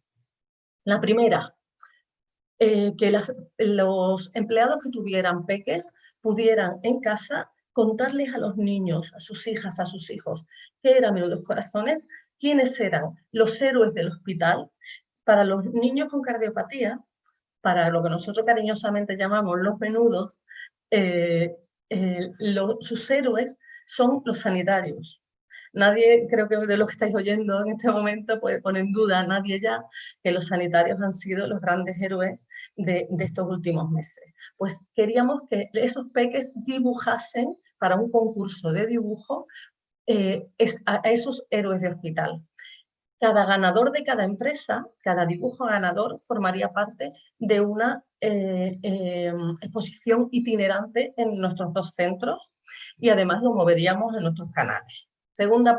La primera, que los empleados que tuvieran peques pudieran en casa contarles a los niños, a sus hijas, a sus hijos, qué eran Menudos Corazones, quiénes eran los héroes del hospital. Para los niños con cardiopatía, para lo que nosotros cariñosamente llamamos los menudos, sus héroes son los sanitarios. Nadie, creo que de lo que estáis oyendo en este momento, puede poner en duda a nadie ya que los sanitarios han sido los grandes héroes de estos últimos meses. Pues queríamos que esos peques dibujasen para un concurso de dibujo a esos héroes de hospital. Cada ganador de cada empresa, cada dibujo ganador, formaría parte de una exposición itinerante en nuestros 2 centros y además lo moveríamos en nuestros canales. Segunda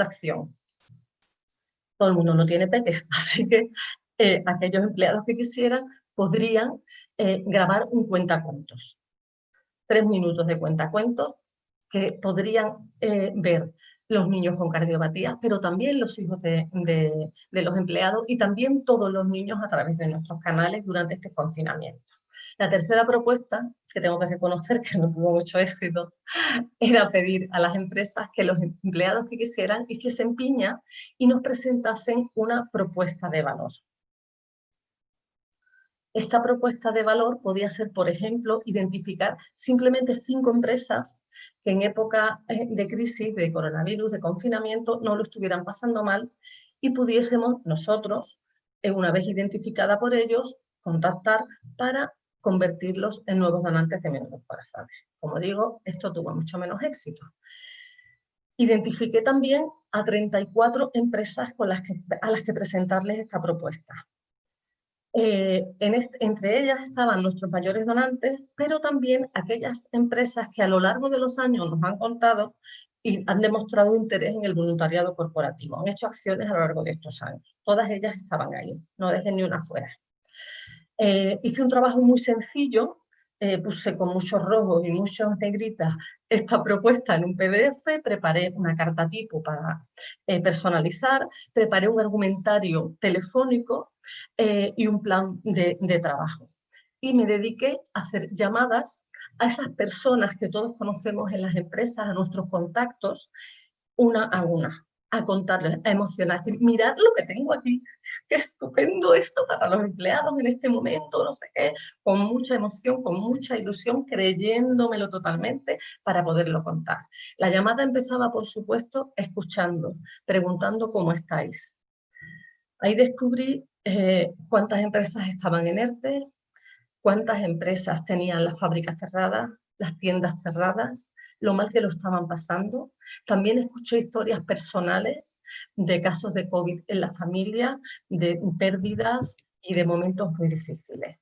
acción. Todo el mundo no tiene peques, así que aquellos empleados que quisieran podrían grabar un cuentacuentos. 3 minutos de cuentacuentos que podrían ver los niños con cardiopatías, pero también los hijos de los empleados y también todos los niños a través de nuestros canales durante este confinamiento. La tercera propuesta, que tengo que reconocer que no tuvo mucho éxito, era pedir a las empresas que los empleados que quisieran hiciesen piña y nos presentasen una propuesta de valor. Esta propuesta de valor podía ser, por ejemplo, identificar simplemente 5 empresas que en época de crisis, de coronavirus, de confinamiento, no lo estuvieran pasando mal y pudiésemos nosotros, una vez identificada por ellos, contactar para convertirlos en nuevos donantes de menudos corazones. Como digo, esto tuvo mucho menos éxito. Identifiqué también a 34 empresas a las que presentarles esta propuesta. Entre ellas estaban nuestros mayores donantes, pero también aquellas empresas que a lo largo de los años nos han contado y han demostrado interés en el voluntariado corporativo. Han hecho acciones a lo largo de estos años. Todas ellas estaban ahí, no dejé ni una fuera. Hice un trabajo muy sencillo, puse con muchos rojos y muchas negritas esta propuesta en un PDF, preparé una carta tipo para personalizar, preparé un argumentario telefónico y un plan de trabajo. Y me dediqué a hacer llamadas a esas personas que todos conocemos en las empresas, a nuestros contactos, una a una, a contarles, a emocionar, a decir, mirad lo que tengo aquí, qué estupendo esto para los empleados en este momento, no sé qué, con mucha emoción, con mucha ilusión, creyéndomelo totalmente para poderlo contar. La llamada empezaba, por supuesto, escuchando, preguntando cómo estáis. Ahí descubrí cuántas empresas estaban en ERTE, cuántas empresas tenían las fábricas cerradas, las tiendas cerradas, lo mal que lo estaban pasando. También escuché historias personales de casos de COVID en la familia, de pérdidas y de momentos muy difíciles.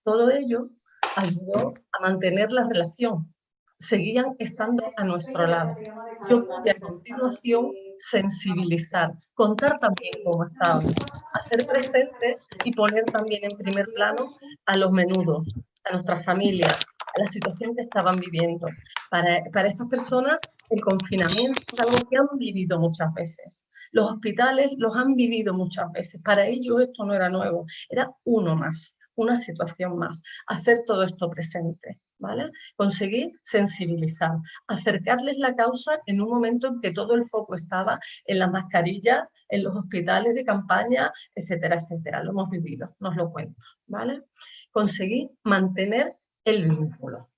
Todo ello ayudó a mantener la relación. Seguían estando a nuestro lado. Yo pude a continuación sensibilizar, contar también cómo estaban, hacer presentes y poner también en primer plano a los menudos, a nuestras familias, a la situación que estaban viviendo. Para estas personas el confinamiento es algo que han vivido muchas veces. Los hospitales los han vivido muchas veces. Para ellos esto no era nuevo, era uno más, una situación más. Hacer todo esto presente, ¿vale? Conseguir sensibilizar, acercarles la causa en un momento en que todo el foco estaba en las mascarillas, en los hospitales de campaña, etcétera, etcétera. Lo hemos vivido, no os lo cuento, ¿vale? Conseguir mantener el vínculo.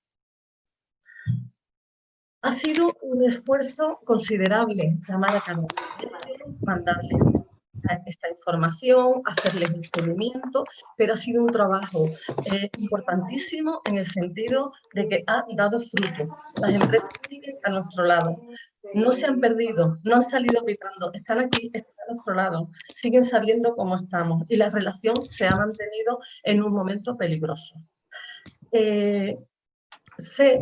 Ha sido un esfuerzo considerable llamar a cada mandarles esta información, hacerles el seguimiento, pero ha sido un trabajo importantísimo en el sentido de que ha dado fruto. Las empresas siguen a nuestro lado, no se han perdido, no han salido pitando, están aquí, están a nuestro lado, siguen sabiendo cómo estamos y la relación se ha mantenido en un momento peligroso. Sé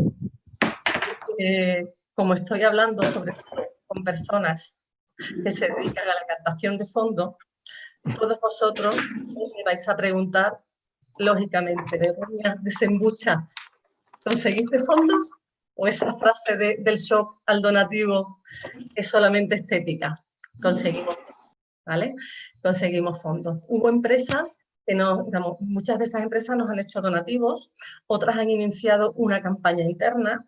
que, como estoy hablando sobre todo con personas que se dedican a la captación de fondos, todos vosotros me vais a preguntar, lógicamente, Begoña, desembucha, ¿conseguiste fondos? ¿O esa frase del shock al donativo es solamente estética? Conseguimos, ¿vale? Conseguimos fondos. Hubo empresas que muchas de esas empresas nos han hecho donativos, otras han iniciado una campaña interna,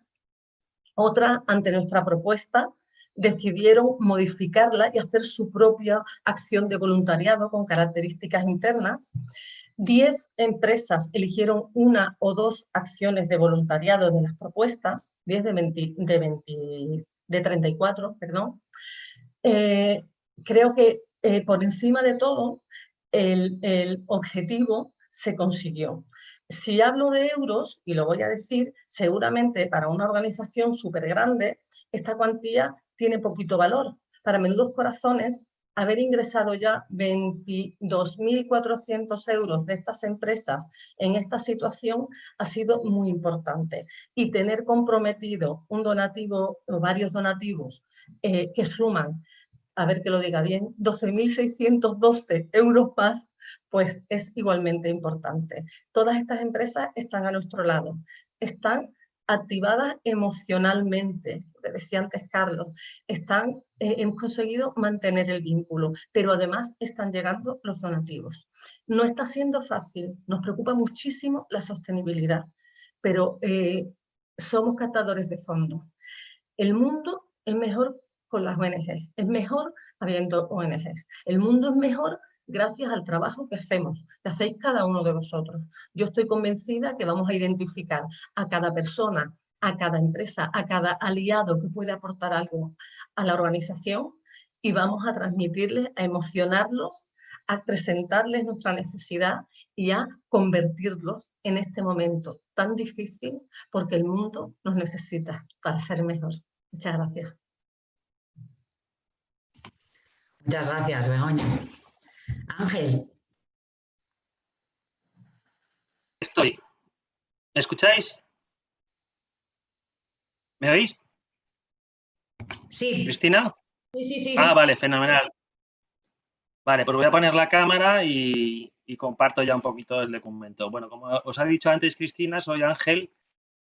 otras, ante nuestra propuesta, decidieron modificarla y hacer su propia acción de voluntariado con características internas. 10 empresas eligieron 1 o 2 acciones de voluntariado de las propuestas, 10 de 34, perdón. Creo que por encima de todo el objetivo se consiguió. Si hablo de euros, y lo voy a decir, seguramente para una organización súper grande, esta cuantía tiene poquito valor. Para Menudos Corazones haber ingresado ya 22.400 euros de estas empresas en esta situación ha sido muy importante. Y tener comprometido un donativo o varios donativos que suman, a ver que lo diga bien, 12.612 euros más, pues es igualmente importante. Todas estas empresas están a nuestro lado, están activadas emocionalmente, lo que decía antes Carlos, hemos conseguido mantener el vínculo, pero además están llegando los donativos. No está siendo fácil, nos preocupa muchísimo la sostenibilidad, pero somos captadores de fondos. El mundo es mejor con las ONGs, es mejor habiendo ONGs. El mundo es mejor gracias al trabajo que hacemos, que hacéis cada uno de vosotros. Yo estoy convencida que vamos a identificar a cada persona, a cada empresa, a cada aliado que puede aportar algo a la organización y vamos a transmitirles, a emocionarlos, a presentarles nuestra necesidad y a convertirlos en este momento tan difícil porque el mundo nos necesita para ser mejor. Muchas gracias. Muchas gracias, Begoña. Ángel. Estoy. ¿Me escucháis? ¿Me oís? Sí. ¿Cristina? Sí. Ah, vale, fenomenal. Vale, pues voy a poner la cámara y comparto ya un poquito el documento. Bueno, como os ha dicho antes Cristina, soy Ángel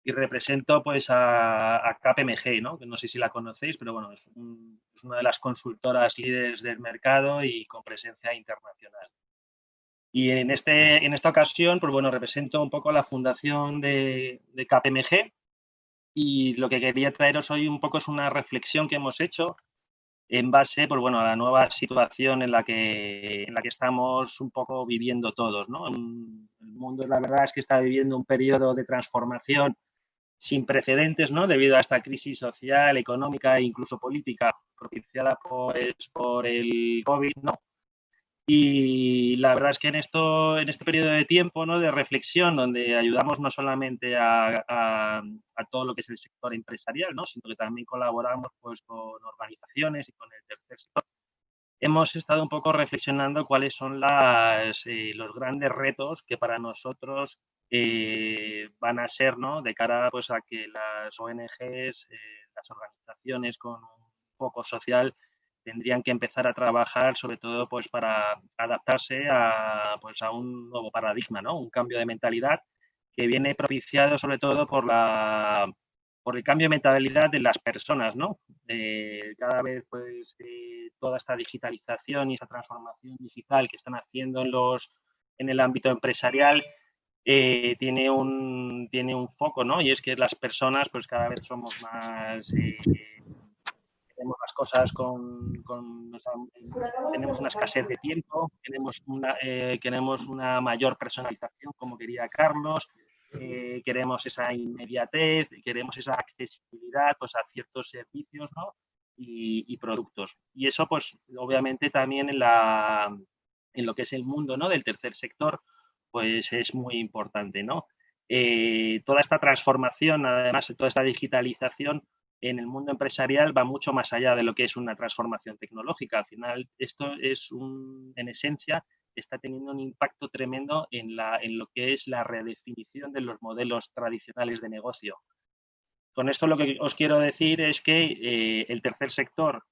y represento pues a KPMG, ¿no? Que no sé si la conocéis, pero bueno, es una de las consultoras líderes del mercado y con presencia internacional. Y en esta ocasión, pues bueno, represento un poco la fundación de KPMG y lo que quería traeros hoy un poco es una reflexión que hemos hecho en base, pues bueno, a la nueva situación en la que estamos un poco viviendo todos, ¿no? El mundo, la verdad, es que está viviendo un periodo de transformación sin precedentes, ¿no? Debido a esta crisis social, económica e incluso política propiciada por el COVID, ¿no? Y la verdad es que en este periodo de tiempo, ¿no? De reflexión, donde ayudamos no solamente a todo lo que es el sector empresarial, ¿no? Sino que también colaboramos pues, con organizaciones y con el tercer sector, hemos estado un poco reflexionando cuáles son los grandes retos que para nosotros van a ser, ¿no? De cara pues, a que las ONGs, las organizaciones con un foco social, tendrían que empezar a trabajar sobre todo pues para adaptarse pues a un nuevo paradigma, ¿no? Un cambio de mentalidad que viene propiciado sobre todo por el cambio de mentalidad de las personas, ¿no? Cada vez pues toda esta digitalización y esta transformación digital que están haciendo en el ámbito empresarial tiene un foco, ¿no? Y es que las personas pues cada vez somos más tenemos las cosas tenemos una escasez de tiempo, queremos una mayor personalización, como quería Carlos, queremos esa inmediatez, queremos esa accesibilidad pues, a ciertos servicios, ¿no? y productos. Y eso, pues, obviamente también en lo que es el mundo, ¿no? Del tercer sector, pues es muy importante, ¿no? Toda esta transformación, además, toda esta digitalización, en el mundo empresarial va mucho más allá de lo que es una transformación tecnológica. Al final, esto es en esencia, está teniendo un impacto tremendo en lo que es la redefinición de los modelos tradicionales de negocio. Con esto lo que os quiero decir es que el tercer sector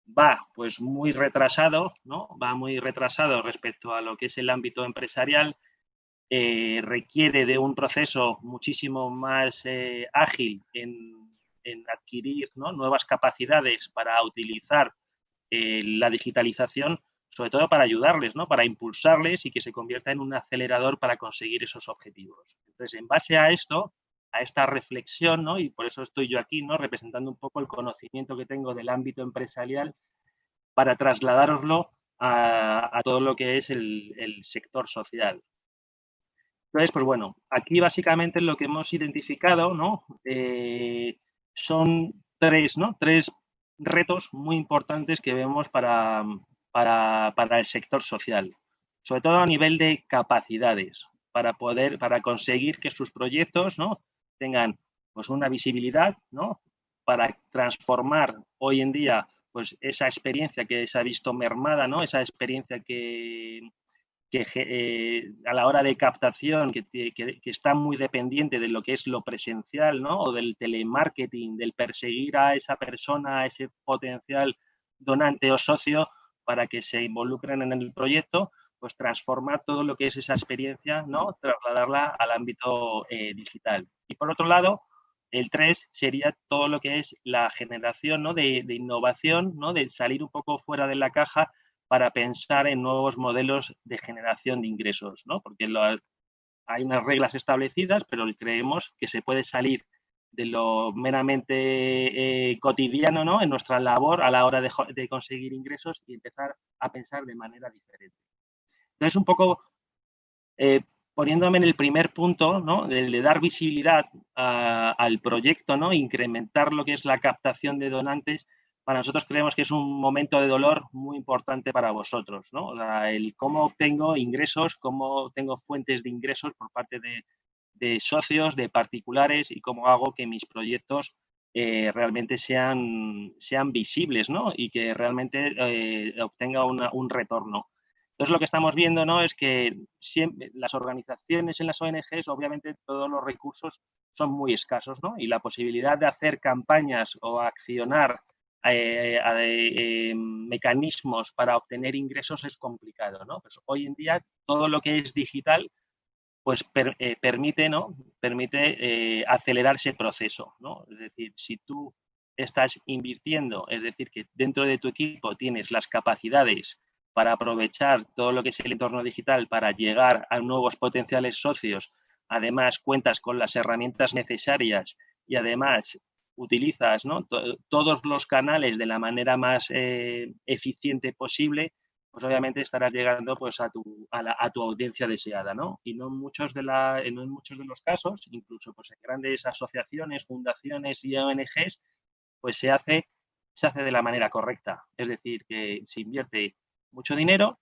va pues muy retrasado, ¿no? Va muy retrasado respecto a lo que es el ámbito empresarial. Requiere de un proceso muchísimo más ágil en adquirir, ¿no? Nuevas capacidades para utilizar la digitalización, sobre todo para ayudarles, ¿no? Para impulsarles y que se convierta en un acelerador para conseguir esos objetivos. Entonces, en base a esto, a esta reflexión, ¿no? Y por eso estoy yo aquí, ¿no? Representando un poco el conocimiento que tengo del ámbito empresarial para trasladároslo a todo lo que es el sector social. Entonces, pues bueno, aquí básicamente lo que hemos identificado, ¿no? Son tres retos muy importantes que vemos para el sector social, sobre todo a nivel de capacidades, para conseguir que sus proyectos, ¿no? tengan pues una visibilidad, ¿no? Para transformar hoy en día pues esa experiencia que se ha visto mermada, ¿no? Esa experiencia que a la hora de captación, que está muy dependiente de lo que es lo presencial, ¿no? O del telemarketing, del perseguir a esa persona, a ese potencial donante o socio para que se involucren en el proyecto, pues transformar todo lo que es esa experiencia, ¿no? Trasladarla al ámbito digital. Y por otro lado, el 3 sería todo lo que es la generación, ¿no? de innovación, ¿no? De salir un poco fuera de la caja para pensar en nuevos modelos de generación de ingresos, ¿no? Porque hay unas reglas establecidas, pero creemos que se puede salir de lo meramente cotidiano, ¿no? En nuestra labor a la hora de conseguir ingresos y empezar a pensar de manera diferente. Entonces, un poco poniéndome en el primer punto, ¿no? De dar visibilidad al proyecto, ¿no? Incrementar lo que es la captación de donantes. Para nosotros creemos que es un momento de dolor muy importante para vosotros, ¿no? O sea, el cómo obtengo ingresos, cómo tengo fuentes de ingresos por parte de socios, de particulares y cómo hago que mis proyectos realmente sean visibles, ¿no? Y que realmente obtenga un retorno. Entonces, lo que estamos viendo, ¿no? Es que siempre las organizaciones en las ONGs, obviamente, todos los recursos son muy escasos, ¿no? Y la posibilidad de hacer campañas o accionar mecanismos para obtener ingresos es complicado, ¿no? Pues hoy en día todo lo que es digital pues permite, ¿no? Permite acelerar ese proceso, ¿no? Es decir, si tú estás invirtiendo, es decir, que dentro de tu equipo tienes las capacidades para aprovechar todo lo que es el entorno digital para llegar a nuevos potenciales socios, además cuentas con las herramientas necesarias y además utilizas, ¿no? Todos los canales de la manera más eficiente posible, pues obviamente estarás llegando pues a tu audiencia deseada, ¿no? Y no en muchos de los casos, incluso pues en grandes asociaciones, fundaciones y ONGs, pues se hace de la manera correcta. Es decir, que se invierte mucho dinero,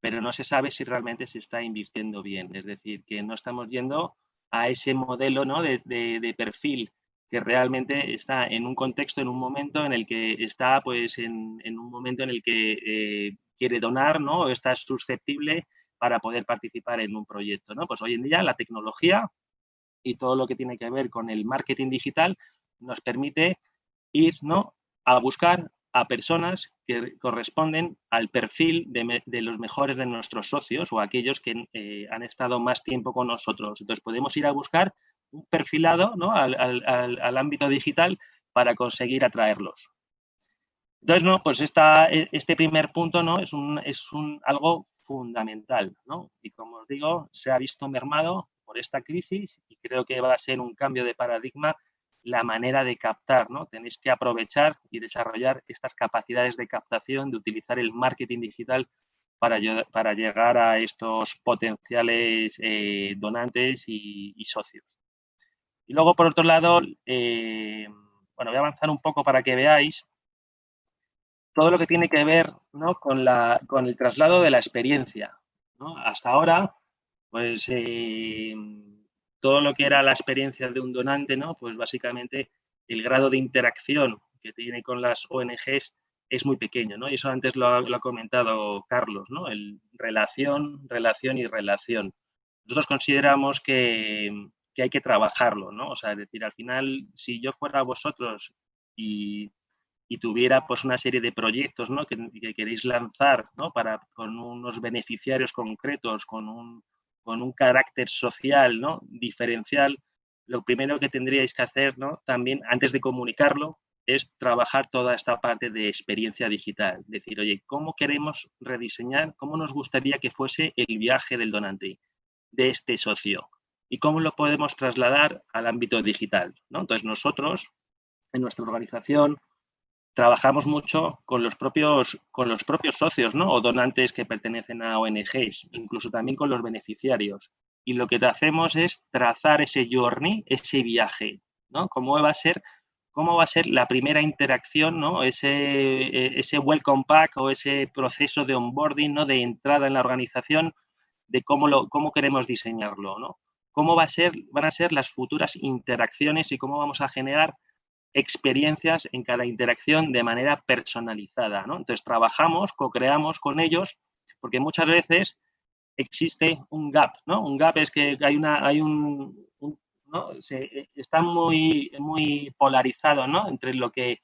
pero no se sabe si realmente se está invirtiendo bien. Es decir, que no estamos yendo a ese modelo, ¿no? de perfil que realmente está en un contexto, en un momento en el que está, pues, en un momento en el que quiere donar, ¿no? O está susceptible para poder participar en un proyecto, ¿no? Pues hoy en día la tecnología y todo lo que tiene que ver con el marketing digital nos permite ir, ¿no? A buscar a personas que corresponden al perfil de los mejores de nuestros socios o aquellos que han estado más tiempo con nosotros. Entonces podemos ir a buscar un perfilado, ¿no? al ámbito digital para conseguir atraerlos. Entonces, ¿no? Pues este primer punto, ¿no? es algo fundamental, ¿no? Y como os digo, se ha visto mermado por esta crisis y creo que va a ser un cambio de paradigma la manera de captar, ¿no? Tenéis que aprovechar y desarrollar estas capacidades de captación, de utilizar el marketing digital para llegar a estos potenciales donantes y socios. Y luego, por otro lado, bueno, voy a avanzar un poco para que veáis todo lo que tiene que ver, ¿no? con el traslado de la experiencia, ¿no? Hasta ahora, pues todo lo que era la experiencia de un donante, ¿no? Pues básicamente el grado de interacción que tiene con las ONGs es muy pequeño, ¿no? Y eso antes lo ha comentado Carlos, ¿no? El relación y relación. Nosotros consideramos que hay que trabajarlo, ¿no? O sea, es decir, al final, si yo fuera vosotros y tuviera pues una serie de proyectos, ¿no? que queréis lanzar, ¿no? con unos beneficiarios concretos, con un carácter social, ¿no? diferencial, lo primero que tendríais que hacer, ¿no? también antes de comunicarlo es trabajar toda esta parte de experiencia digital. Decir, oye, ¿cómo queremos rediseñar, cómo nos gustaría que fuese el viaje del donante, de este socio? ¿Y cómo lo podemos trasladar al ámbito digital? ¿no? Entonces nosotros, en nuestra organización, trabajamos mucho con los propios socios, ¿no? O donantes que pertenecen a ONGs, incluso también con los beneficiarios. Y lo que hacemos es trazar ese journey, ese viaje, ¿no? ¿Cómo va a ser la primera interacción, ¿no? Ese welcome pack o ese proceso de onboarding, ¿no? De entrada en la organización, de cómo queremos diseñarlo, ¿no? Cómo van a ser las futuras interacciones y cómo vamos a generar experiencias en cada interacción de manera personalizada, ¿no? Entonces trabajamos, co-creamos con ellos, porque muchas veces existe un gap, ¿no? Un gap es que hay ¿no? Está muy polarizado, ¿no? Entre lo que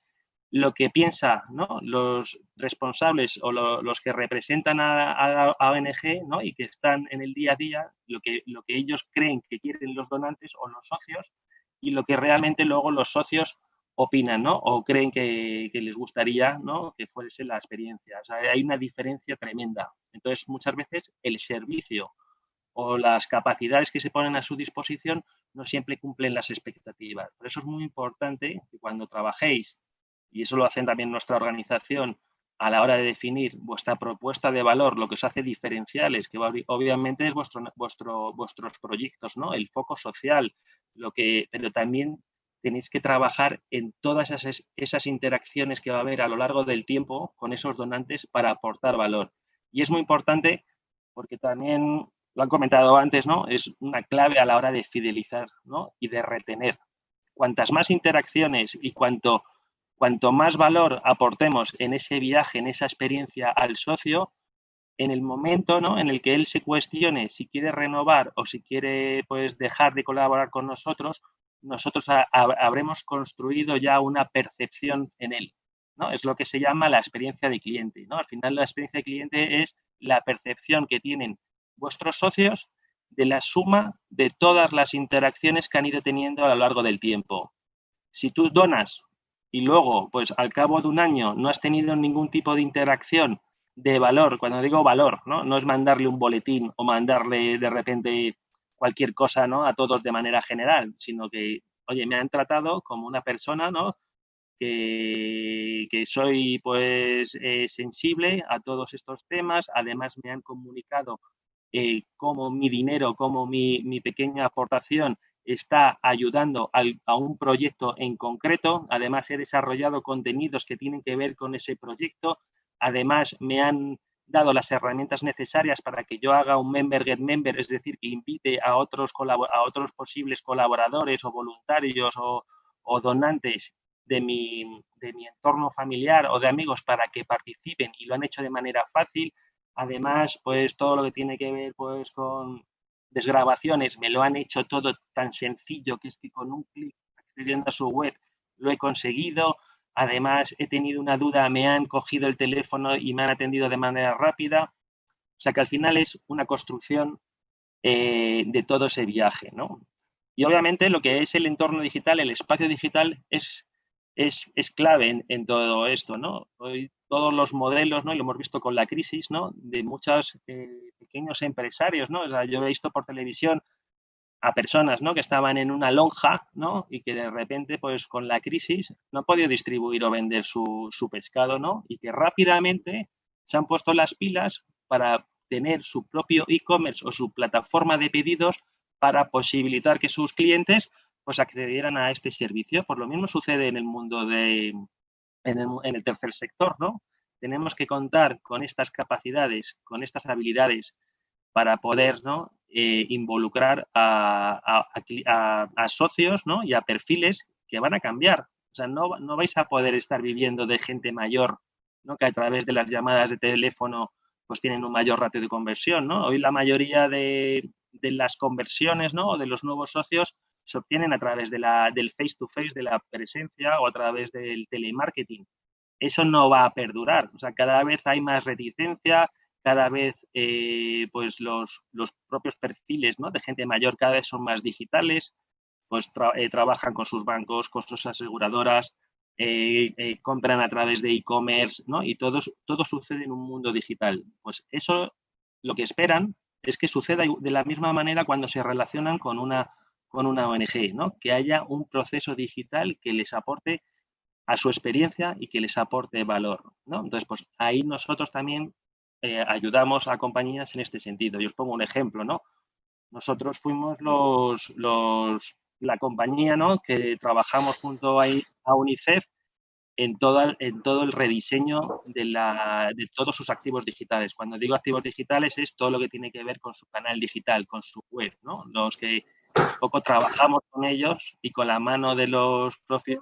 piensa, ¿no? Los responsables o los que representan a ONG, ¿no? Y que están en el día a día, lo que ellos creen que quieren los donantes o los socios y lo que realmente luego los socios opinan, ¿no? O creen que les gustaría, ¿no? Que fuese la experiencia. O sea, hay una diferencia tremenda. Entonces, muchas veces el servicio o las capacidades que se ponen a su disposición no siempre cumplen las expectativas. Por eso es muy importante que cuando trabajéis, y eso lo hacen también nuestra organización, a la hora de definir vuestra propuesta de valor, lo que os hace diferenciales, que obviamente es vuestros proyectos, ¿no? El foco social, pero también tenéis que trabajar en todas esas interacciones que va a haber a lo largo del tiempo con esos donantes para aportar valor. Y es muy importante porque también lo han comentado antes, ¿no? Es una clave a la hora de fidelizar, ¿no? Y de retener. Cuantas más interacciones y cuanto más valor aportemos en ese viaje, en esa experiencia al socio, en el momento, ¿no? En el que él se cuestione si quiere renovar o si quiere, pues, dejar de colaborar con nosotros habremos construido ya una percepción en él, ¿no? Es lo que se llama la experiencia de cliente, ¿no? Al final, la experiencia de cliente es la percepción que tienen vuestros socios de la suma de todas las interacciones que han ido teniendo a lo largo del tiempo. Si tú donas y luego, pues al cabo de un año no has tenido ningún tipo de interacción de valor, cuando digo valor, ¿no? No es mandarle un boletín o mandarle de repente cualquier cosa, ¿no? A todos de manera general, sino que, oye, me han tratado como una persona, ¿no? Que soy, pues, sensible a todos estos temas. Además, me han comunicado cómo mi dinero, cómo mi pequeña aportación está ayudando a un proyecto en concreto. Además, he desarrollado contenidos que tienen que ver con ese proyecto. Además, me han dado las herramientas necesarias para que yo haga un member get member, es decir, que invite a otros posibles colaboradores o voluntarios o donantes de mi entorno familiar o de amigos para que participen, y lo han hecho de manera fácil. Además, pues todo lo que tiene que ver, pues, con desgrabaciones, me lo han hecho todo tan sencillo que es que con un clic accediendo a su web lo he conseguido. Además, he tenido una duda, me han cogido el teléfono y me han atendido de manera rápida. O sea que al final es una construcción de todo ese viaje, ¿no? Y obviamente lo que es el entorno digital, el espacio digital, es clave en todo esto, ¿no? Hoy todos los modelos, ¿no? Y lo hemos visto con la crisis, ¿no? De muchos pequeños empresarios, ¿no? O sea, yo he visto por televisión a personas, ¿no? Que estaban en una lonja, ¿no? Y que de repente, pues con la crisis, no han podido distribuir o vender su pescado, ¿no? Y que rápidamente se han puesto las pilas para tener su propio e-commerce o su plataforma de pedidos para posibilitar que sus clientes, pues, accedieran a este servicio. Pues lo mismo sucede en el mundo en el tercer sector, ¿no? Tenemos que contar con estas capacidades, con estas habilidades para poder, ¿no? Involucrar a socios, ¿no? Y a perfiles que van a cambiar. O sea, no vais a poder estar viviendo de gente mayor, ¿no? Que a través de las llamadas de teléfono pues tienen un mayor ratio de conversión, ¿no? Hoy la mayoría de las conversiones, ¿no? O de los nuevos socios se obtienen a través del face to face, de la presencia, o a través del telemarketing. Eso no va a perdurar. O sea, cada vez hay más reticencia, cada vez pues los propios perfiles, ¿no? De gente mayor cada vez son más digitales, pues trabajan con sus bancos, con sus aseguradoras, compran a través de e-commerce, ¿no? Y todo sucede en un mundo digital. Pues eso, lo que esperan es que suceda de la misma manera cuando se relacionan con una ONG, ¿no? Que haya un proceso digital que les aporte a su experiencia y que les aporte valor, ¿no? Entonces, pues ahí nosotros también ayudamos a compañías en este sentido. Yo os pongo un ejemplo, ¿no? Nosotros fuimos la compañía, ¿no? Que trabajamos junto a UNICEF en todo el rediseño de todos sus activos digitales. Cuando digo activos digitales es todo lo que tiene que ver con su canal digital, con su web, ¿no? Los que un poco trabajamos con ellos y con la mano de los propios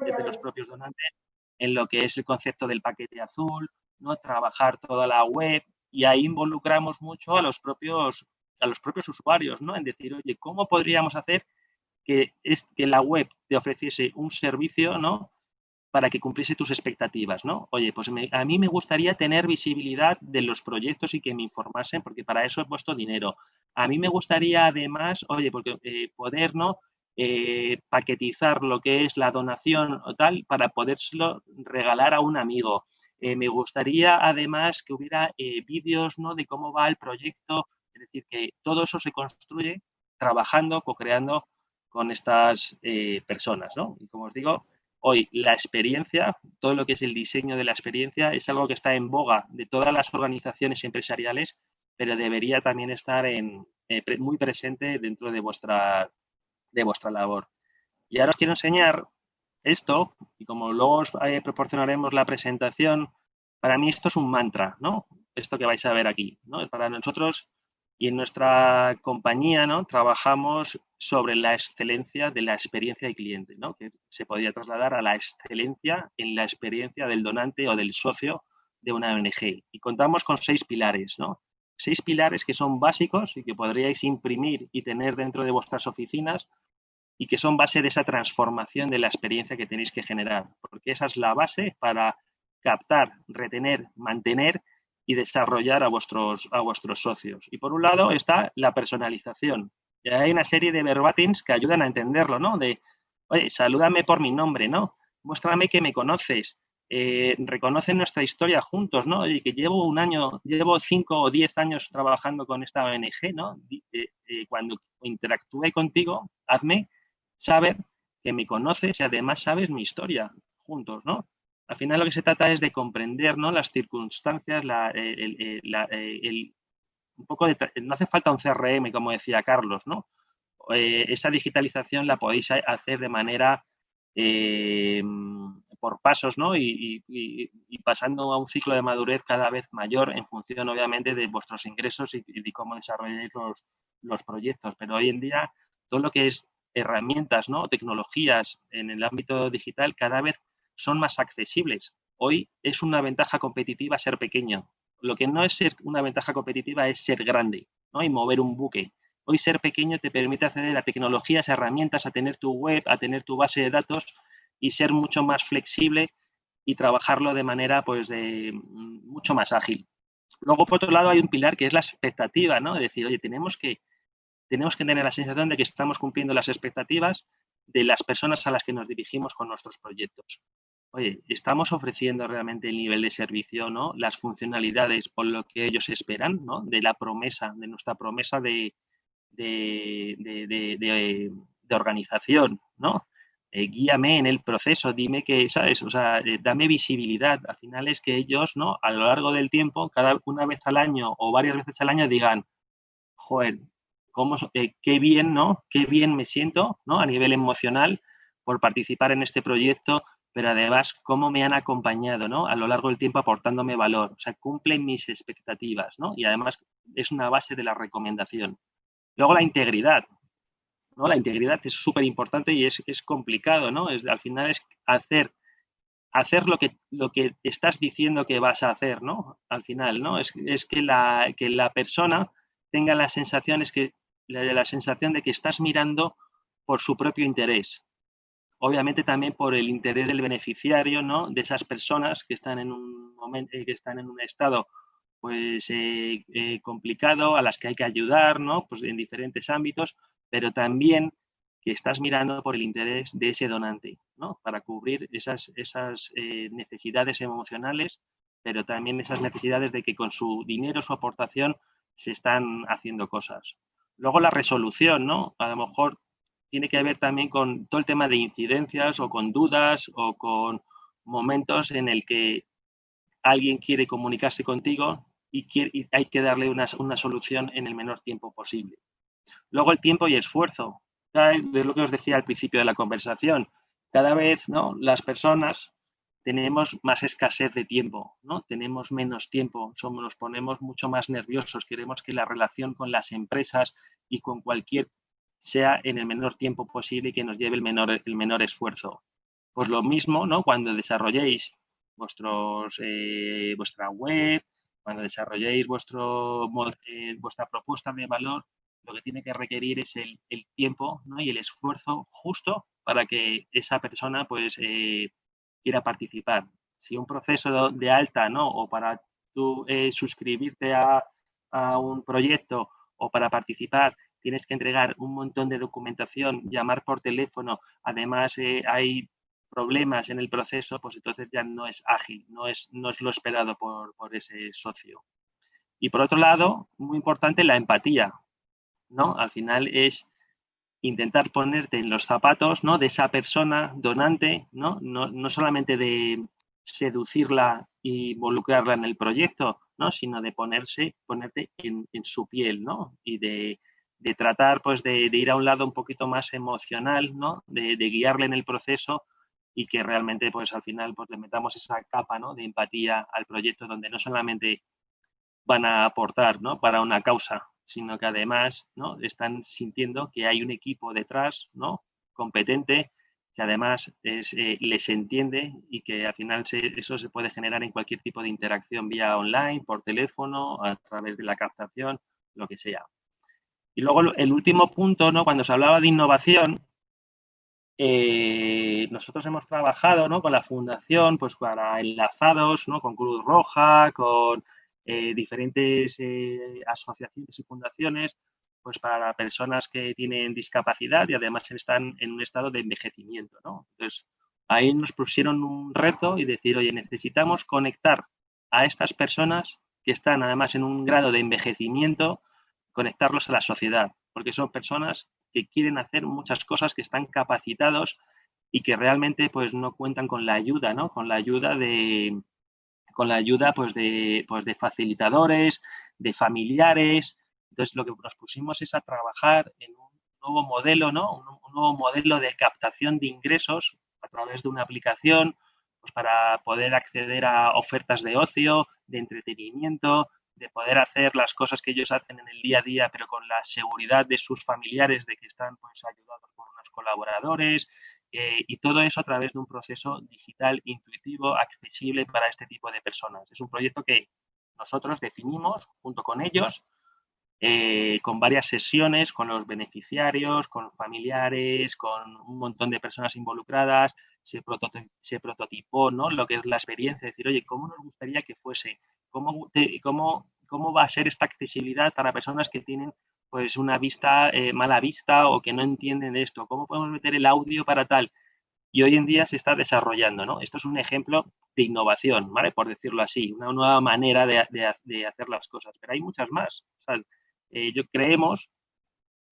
donantes en lo que es el concepto del paquete azul, ¿no? Trabajar toda la web, y ahí involucramos mucho a los propios usuarios, ¿no? En decir, oye, ¿cómo podríamos hacer que la web te ofreciese un servicio, ¿no? Para que cumpliese tus expectativas, ¿no? Oye, pues a mí me gustaría tener visibilidad de los proyectos y que me informasen, porque para eso he puesto dinero. A mí me gustaría además, oye, porque poder, ¿no? Paquetizar lo que es la donación o tal para podérselo regalar a un amigo. Me gustaría además que hubiera vídeos, ¿no? De cómo va el proyecto. Es decir, que todo eso se construye trabajando, co-creando con estas personas, ¿no? Y como os digo, hoy la experiencia, todo lo que es el diseño de la experiencia, es algo que está en boga de todas las organizaciones empresariales, pero debería también estar muy presente dentro de vuestra labor. Y ahora os quiero enseñar esto, y como luego os proporcionaremos la presentación, para mí esto es un mantra, ¿no? Esto que vais a ver aquí, ¿no? Para nosotros y en nuestra compañía, ¿no? Trabajamos sobre la excelencia de la experiencia del cliente, ¿no? Que se podría trasladar a la excelencia en la experiencia del donante o del socio de una ONG. Y contamos con 6 pilares, ¿no? 6 pilares que son básicos y que podríais imprimir y tener dentro de vuestras oficinas, y que son base de esa transformación de la experiencia que tenéis que generar, porque esa es la base para captar, retener, mantener y desarrollar a vuestros socios. Y por un lado está la personalización. Y hay una serie de verbatims que ayudan a entenderlo, ¿no? De, oye, salúdame por mi nombre, ¿no? Muéstrame que me conoces. Reconoce nuestra historia juntos, ¿no? Y que llevo 5 o 10 años trabajando con esta ONG, ¿no? Cuando interactúe contigo, hazme saber que me conoces y además sabes mi historia juntos, ¿no? Al final lo que se trata es de comprender, ¿no? Las circunstancias, un poco no hace falta un CRM, como decía Carlos, ¿no? Esa digitalización la podéis hacer de manera por pasos, ¿no? Y pasando a un ciclo de madurez cada vez mayor en función, obviamente, de vuestros ingresos y de cómo desarrolláis los proyectos. Pero hoy en día, todo lo que es herramientas, ¿no? Tecnologías en el ámbito digital cada vez son más accesibles. Hoy es una ventaja competitiva ser pequeño. Lo que no es ser una ventaja competitiva es ser grande, ¿no? Y mover un buque. Hoy ser pequeño te permite acceder a tecnologías, herramientas, a tener tu web, a tener tu base de datos y ser mucho más flexible y trabajarlo de manera pues mucho más ágil. Luego, por otro lado, hay un pilar que es la expectativa, ¿no? Es decir, oye, tenemos que tener la sensación de que estamos cumpliendo las expectativas de las personas a las que nos dirigimos con nuestros proyectos. Oye, estamos ofreciendo realmente el nivel de servicio, ¿no? Las funcionalidades por lo que ellos esperan, ¿no? De nuestra promesa de organización, ¿no? Guíame en el proceso, dime que, ¿sabes? O sea, dame visibilidad. Al final es que ellos, ¿no? A lo largo del tiempo, una vez al año o varias veces al año digan, joder, qué bien, ¿no? Qué bien me siento, ¿no? A nivel emocional por participar en este proyecto, pero además cómo me han acompañado, ¿no? A lo largo del tiempo aportándome valor. O sea, cumplen mis expectativas, ¿no? Y además es una base de la recomendación. Luego la integridad, ¿no? La integridad es súper importante y es complicado, ¿no? Al final es hacer lo que estás diciendo que vas a hacer, ¿no? Al final, ¿no? Es que la persona tenga la sensación de que estás mirando por su propio interés. Obviamente también por el interés del beneficiario, ¿no? De esas personas que están en un momento, que están en un estado pues complicado, a las que hay que ayudar, ¿no? Pues en diferentes ámbitos, pero también que estás mirando por el interés de ese donante, ¿no? Para cubrir esas necesidades emocionales, pero también esas necesidades de que con su dinero, su aportación, se están haciendo cosas. Luego la resolución, ¿no? A lo mejor tiene que ver también con todo el tema de incidencias o con dudas o con momentos en el que alguien quiere comunicarse contigo y hay que darle una solución en el menor tiempo posible. Luego el tiempo y esfuerzo. Es lo que os decía al principio de la conversación. Cada vez, ¿no? Las personas tenemos más escasez de tiempo, ¿no? Tenemos menos tiempo, nos ponemos mucho más nerviosos, queremos que la relación con las empresas y con cualquier sea en el menor tiempo posible y que nos lleve el menor esfuerzo. Pues lo mismo, ¿no? Cuando desarrolléis vuestra web, cuando desarrolléis vuestra propuesta de valor, lo que tiene que requerir es el tiempo, ¿no? Y el esfuerzo justo para que esa persona pues quiera participar. Si un proceso de alta, ¿no? O para tú suscribirte a un proyecto o para participar tienes que entregar un montón de documentación, llamar por teléfono, además hay problemas en el proceso, pues entonces ya no es ágil, no es lo esperado por ese socio. Y por otro lado, muy importante, la empatía, ¿no? Al final es intentar ponerte en los zapatos, ¿no? De esa persona donante, ¿no? No solamente de seducirla e involucrarla en el proyecto, ¿no? Sino de ponerte en su piel, ¿no? Y de tratar, pues, de ir a un lado un poquito más emocional, ¿no? De guiarle en el proceso y que realmente, pues, al final, pues, le metamos esa capa, ¿no? De empatía al proyecto donde no solamente van a aportar, ¿no? Para una causa, sino que además, ¿no? Están sintiendo que hay un equipo detrás, ¿no? Competente, que además les entiende y que al final eso se puede generar en cualquier tipo de interacción vía online, por teléfono, a través de la captación, lo que sea. Y luego el último punto, ¿no? Cuando se hablaba de innovación, nosotros hemos trabajado, ¿no? Con la fundación, pues para enlazados, ¿no? Con Cruz Roja, con diferentes asociaciones y fundaciones, pues para personas que tienen discapacidad y además están en un estado de envejecimiento, ¿no? Entonces, ahí nos pusieron un reto y decir, oye, necesitamos conectar a estas personas que están además en un grado de envejecimiento, conectarlos a la sociedad, porque son personas que quieren hacer muchas cosas, que están capacitados y que realmente pues no cuentan con la ayuda, ¿no? Con la ayuda pues de facilitadores, de familiares. Entonces lo que nos pusimos es a trabajar en un nuevo modelo, ¿no? Un nuevo modelo de captación de ingresos a través de una aplicación, pues para poder acceder a ofertas de ocio, de entretenimiento, de poder hacer las cosas que ellos hacen en el día a día, pero con la seguridad de sus familiares, de que están pues ayudados por unos colaboradores, y todo eso a través de un proceso digital intuitivo, accesible para este tipo de personas. Es un proyecto que nosotros definimos junto con ellos, con varias sesiones, con los beneficiarios, con familiares, con un montón de personas involucradas. Se prototipó, ¿no? Lo que es la experiencia, decir, oye, ¿cómo nos gustaría que fuese? ¿Cómo va a ser esta accesibilidad para personas que tienen pues una mala vista o que no entienden esto? ¿Cómo podemos meter el audio para tal? Y hoy en día se está desarrollando, ¿no? Esto es un ejemplo de innovación, ¿vale? Por decirlo así, una nueva manera de hacer las cosas. Pero hay muchas más. O sea, yo creemos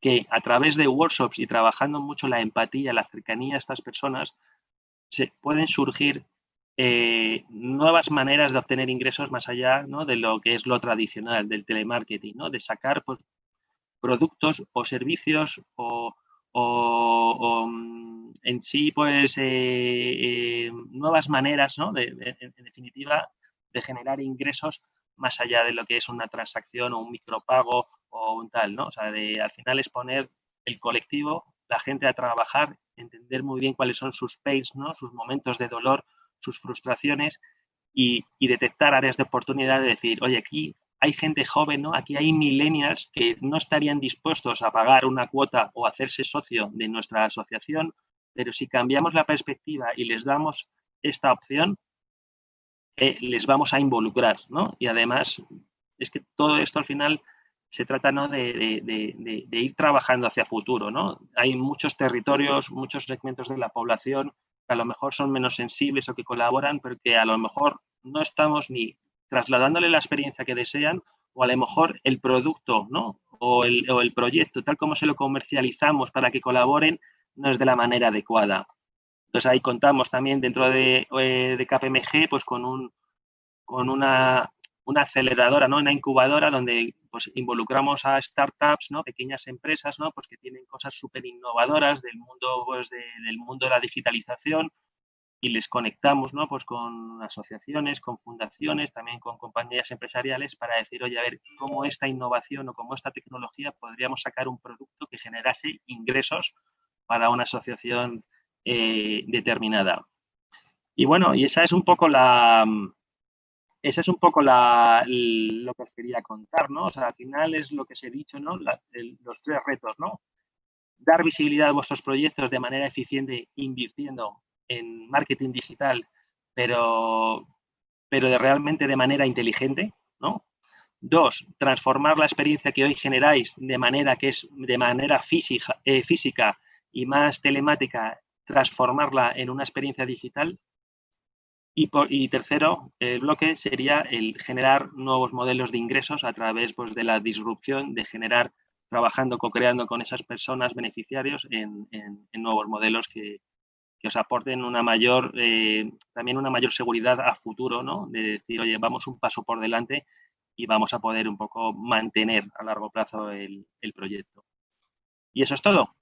que a través de workshops y trabajando mucho la empatía, la cercanía a estas personas, se pueden surgir nuevas maneras de obtener ingresos más allá, ¿no? De lo que es lo tradicional del telemarketing, ¿no? De sacar pues, productos o servicios o en sí, pues, nuevas maneras, ¿no? En definitiva, de generar ingresos más allá de lo que es una transacción o un micropago o un tal, ¿no? O sea, al final es poner el colectivo, la gente a trabajar, entender muy bien cuáles son sus pains, ¿no? Sus momentos de dolor, sus frustraciones y detectar áreas de oportunidad de decir, oye, aquí hay gente joven, ¿no? Aquí hay millennials que no estarían dispuestos a pagar una cuota o hacerse socio de nuestra asociación, pero si cambiamos la perspectiva y les damos esta opción, les vamos a involucrar, ¿no? Y además es que todo esto al final se trata, ¿no? de ir trabajando hacia futuro, ¿no? Hay muchos territorios, muchos segmentos de la población que a lo mejor son menos sensibles o que colaboran, pero que a lo mejor no estamos ni trasladándole la experiencia que desean o a lo mejor el producto, ¿no? O el proyecto, tal como se lo comercializamos para que colaboren, no es de la manera adecuada. Entonces ahí contamos también dentro de KPMG pues con una aceleradora, ¿no? Una incubadora donde pues involucramos a startups, ¿no? Pequeñas empresas, ¿no? Pues que tienen cosas súper innovadoras del mundo, pues, del mundo de la digitalización les conectamos, ¿no? Pues con asociaciones, con fundaciones, también con compañías empresariales para decir, oye, a ver, cómo esta innovación o cómo esta tecnología podríamos sacar un producto que generase ingresos para una asociación determinada. Y bueno, y esa es un poco lo que os quería contar, ¿no? O sea, al final es lo que os he dicho, ¿no? Los 3 retos, ¿no? Dar visibilidad a vuestros proyectos de manera eficiente invirtiendo en marketing digital, pero realmente de manera inteligente, ¿no? 2, transformar la experiencia que hoy generáis de manera que es de manera física y más telemática, transformarla en una experiencia digital. Y tercero, el bloque sería el generar nuevos modelos de ingresos a través pues, de la disrupción, de generar, trabajando, co-creando con esas personas beneficiarios en nuevos modelos que os aporten una mayor, también una mayor seguridad a futuro, ¿no? De decir, oye, vamos un paso por delante y vamos a poder un poco mantener a largo plazo el proyecto. Y eso es todo.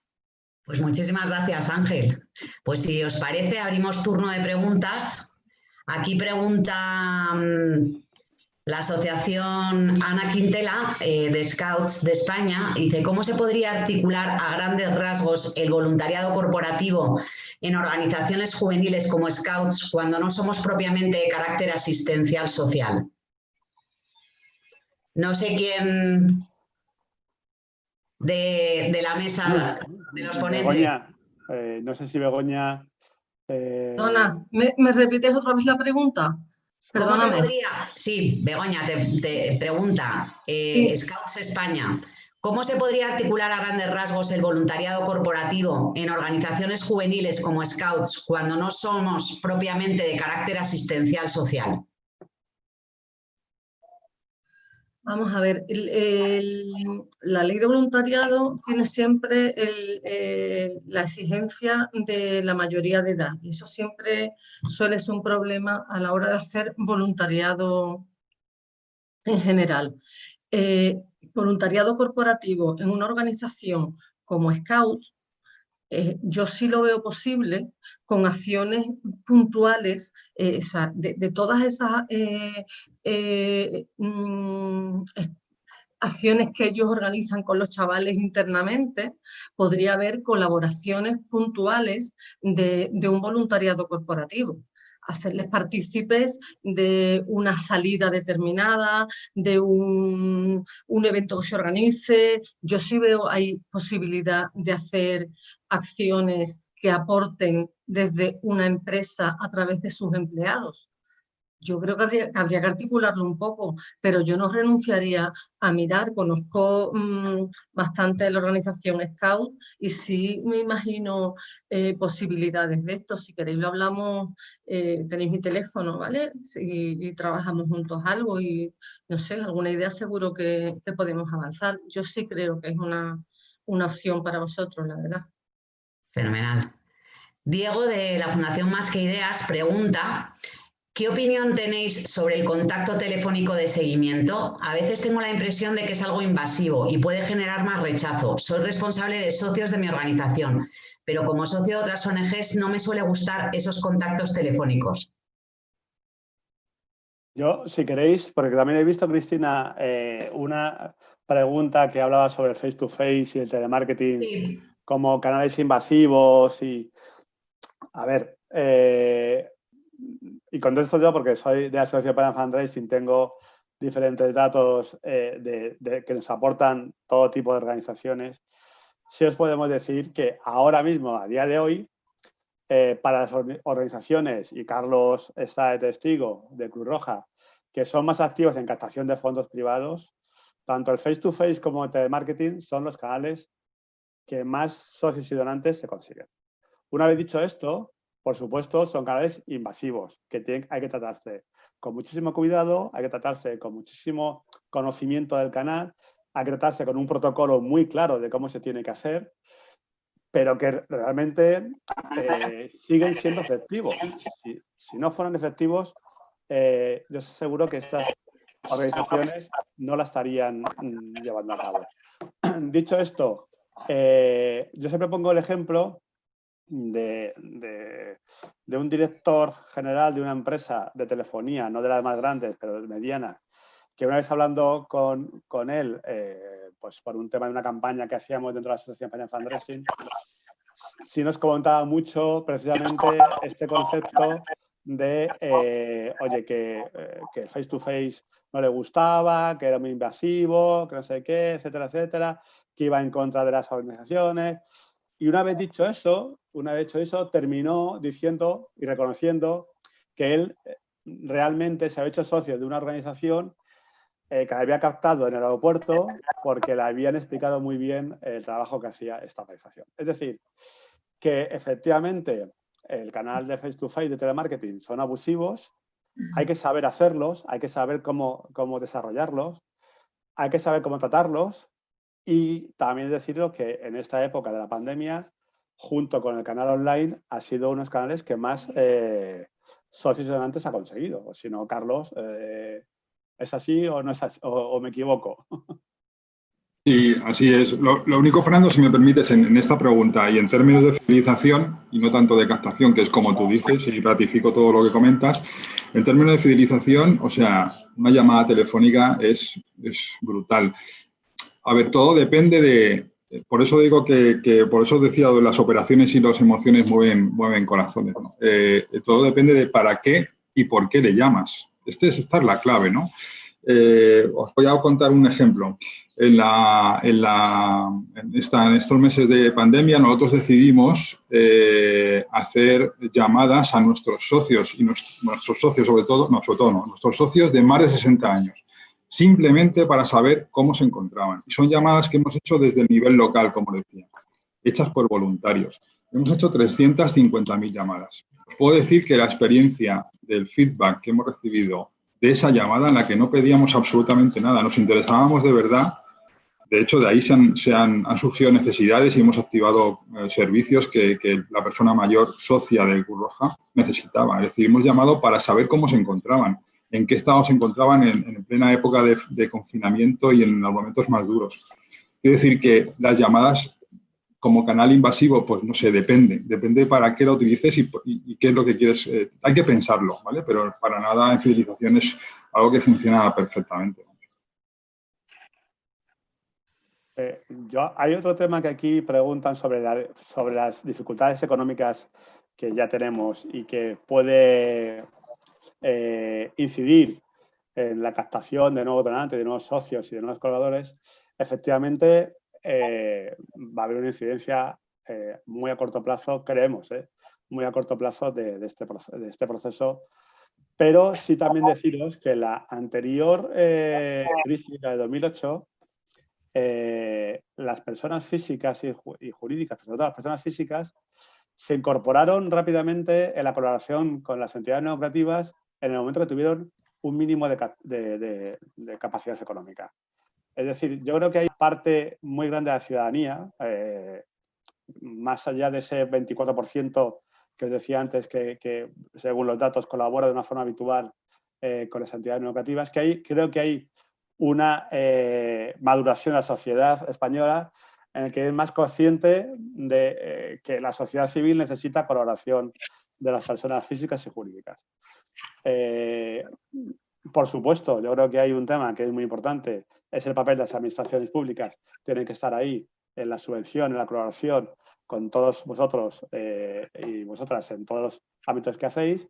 Pues muchísimas gracias, Ángel. Pues si os parece, abrimos turno de preguntas. Aquí pregunta la asociación Ana Quintela de Scouts de España. Dice, ¿cómo se podría articular a grandes rasgos el voluntariado corporativo en organizaciones juveniles como Scouts cuando no somos propiamente de carácter asistencial social? No sé quién de la mesa de los ponentes. Begoña, no sé si Begoña... Perdona, ¿me repites otra vez la pregunta? ¿Cómo se Perdóname. podría? Sí, Begoña, te pregunta, Sí. Scouts España, ¿cómo se podría articular a grandes rasgos el voluntariado corporativo en organizaciones juveniles como Scouts cuando no somos propiamente de carácter asistencial social? Vamos a ver, la ley de voluntariado tiene siempre la exigencia de la mayoría de edad y eso siempre suele ser un problema a la hora de hacer voluntariado en general. Voluntariado corporativo en una organización como Scout, yo sí lo veo posible con acciones puntuales, de todas esas acciones que ellos organizan con los chavales internamente, podría haber colaboraciones puntuales de un voluntariado corporativo. Hacerles partícipes de una salida determinada, de un evento que se organice. Yo sí veo ahí posibilidad de hacer acciones que aporten desde una empresa a través de sus empleados. Yo creo que habría que articularlo un poco, pero yo no renunciaría a mirar. Conozco bastante la organización Scout y sí me imagino posibilidades de esto. Si queréis lo hablamos, tenéis mi teléfono, ¿vale? Y trabajamos juntos algo y, no sé, alguna idea seguro que podemos avanzar. Yo sí creo que es una opción para vosotros, la verdad. Fenomenal. Diego, de la Fundación Más que Ideas, pregunta, ¿qué opinión tenéis sobre el contacto telefónico de seguimiento? A veces tengo la impresión de que es algo invasivo y puede generar más rechazo. Soy responsable de socios de mi organización, pero como socio de otras ONGs no me suele gustar esos contactos telefónicos. Yo, si queréis, porque también he visto, Cristina, una pregunta que hablaba sobre el face-to-face y el telemarketing Sí. como canales invasivos y... A ver, y contesto yo porque soy de Asociación para Fundraising, tengo diferentes datos que nos aportan todo tipo de organizaciones. Sí os podemos decir que ahora mismo, a día de hoy, para las organizaciones, y Carlos está de testigo de Cruz Roja, que son más activas en captación de fondos privados, tanto el face-to-face como el telemarketing son los canales que más socios y donantes se consiguen. Una vez dicho esto, por supuesto, son canales invasivos que hay que tratarse con muchísimo cuidado, hay que tratarse con muchísimo conocimiento del canal, hay que tratarse con un protocolo muy claro de cómo se tiene que hacer, pero que realmente siguen siendo efectivos. Si no fueran efectivos, yo estoy seguro que estas organizaciones no la estarían llevando a cabo. Dicho esto, yo siempre pongo el ejemplo de un director general de una empresa de telefonía, no de las más grandes, pero mediana, que una vez hablando con él, pues por un tema de una campaña que hacíamos dentro de la Asociación Española Fundraising, sí nos comentaba mucho precisamente este concepto de, oye, que face to face no le gustaba, que era muy invasivo, que no sé qué, etcétera, etcétera, que iba en contra de las organizaciones. Y una vez dicho eso, terminó diciendo y reconociendo que él realmente se había hecho socio de una organización que le había captado en el aeropuerto porque le habían explicado muy bien el trabajo que hacía esta organización. Es decir, que efectivamente el canal de face-to-face de telemarketing son abusivos, hay que saber hacerlos, hay que saber cómo desarrollarlos, hay que saber cómo tratarlos y también deciros que en esta época de la pandemia, junto con el canal online, ha sido uno de los canales que más socios donantes ha conseguido. O si no, Carlos, ¿es así o no es así, o me equivoco? Sí, así es. Lo único, Fernando, si me permites, en esta pregunta y en términos de fidelización, y no tanto de captación, que es como tú dices, y ratifico todo lo que comentas, en términos de fidelización, o sea, una llamada telefónica es brutal. A ver, todo depende de... Por eso digo por eso decía, las operaciones y las emociones mueven corazones, ¿no? Todo depende de para qué y por qué le llamas. Esta es la clave, ¿no? Os voy a contar un ejemplo. En estos meses de pandemia nosotros decidimos hacer llamadas a nuestros socios y nuestros socios nuestros socios de más de 60 años, simplemente para saber cómo se encontraban. Y son llamadas que hemos hecho desde el nivel local, como decía, hechas por voluntarios. Hemos hecho 350.000 llamadas. Os puedo decir que la experiencia del feedback que hemos recibido de esa llamada en la que no pedíamos absolutamente nada, nos interesábamos de verdad. De hecho, de ahí han surgido necesidades y hemos activado servicios que la persona mayor socia del Cruz Roja necesitaba. Es decir, hemos llamado para saber cómo se encontraban, en qué estado se encontraban en plena época de confinamiento y en los momentos más duros. Quiero decir que las llamadas como canal invasivo, pues no sé, depende para qué lo utilices y qué es lo que quieres. Hay que pensarlo, ¿vale? Pero para nada en fidelización es algo que funciona perfectamente. Hay otro tema que aquí preguntan sobre las dificultades económicas que ya tenemos y que puede incidir en la captación de nuevos donantes, de nuevos socios y de nuevos colaboradores. Efectivamente, va a haber una incidencia muy a corto plazo, creemos, muy a corto plazo de este proceso. Pero sí también deciros que la anterior crisis, la de 2008, las personas físicas y jurídicas, sobre todo las personas físicas, se incorporaron rápidamente en la colaboración con las entidades no lucrativas en el momento que tuvieron un mínimo de capacidad económica. Es decir, yo creo que hay parte muy grande de la ciudadanía, más allá de ese 24% que os decía antes, que según los datos colabora de una forma habitual con las entidades no lucrativas, creo que hay una maduración de la sociedad española en el que es más consciente de que la sociedad civil necesita colaboración de las personas físicas y jurídicas. Por supuesto, yo creo que hay un tema que es muy importante, es el papel de las administraciones públicas. Tienen que estar ahí en la subvención, en la colaboración con todos vosotros y vosotras en todos los ámbitos que hacéis,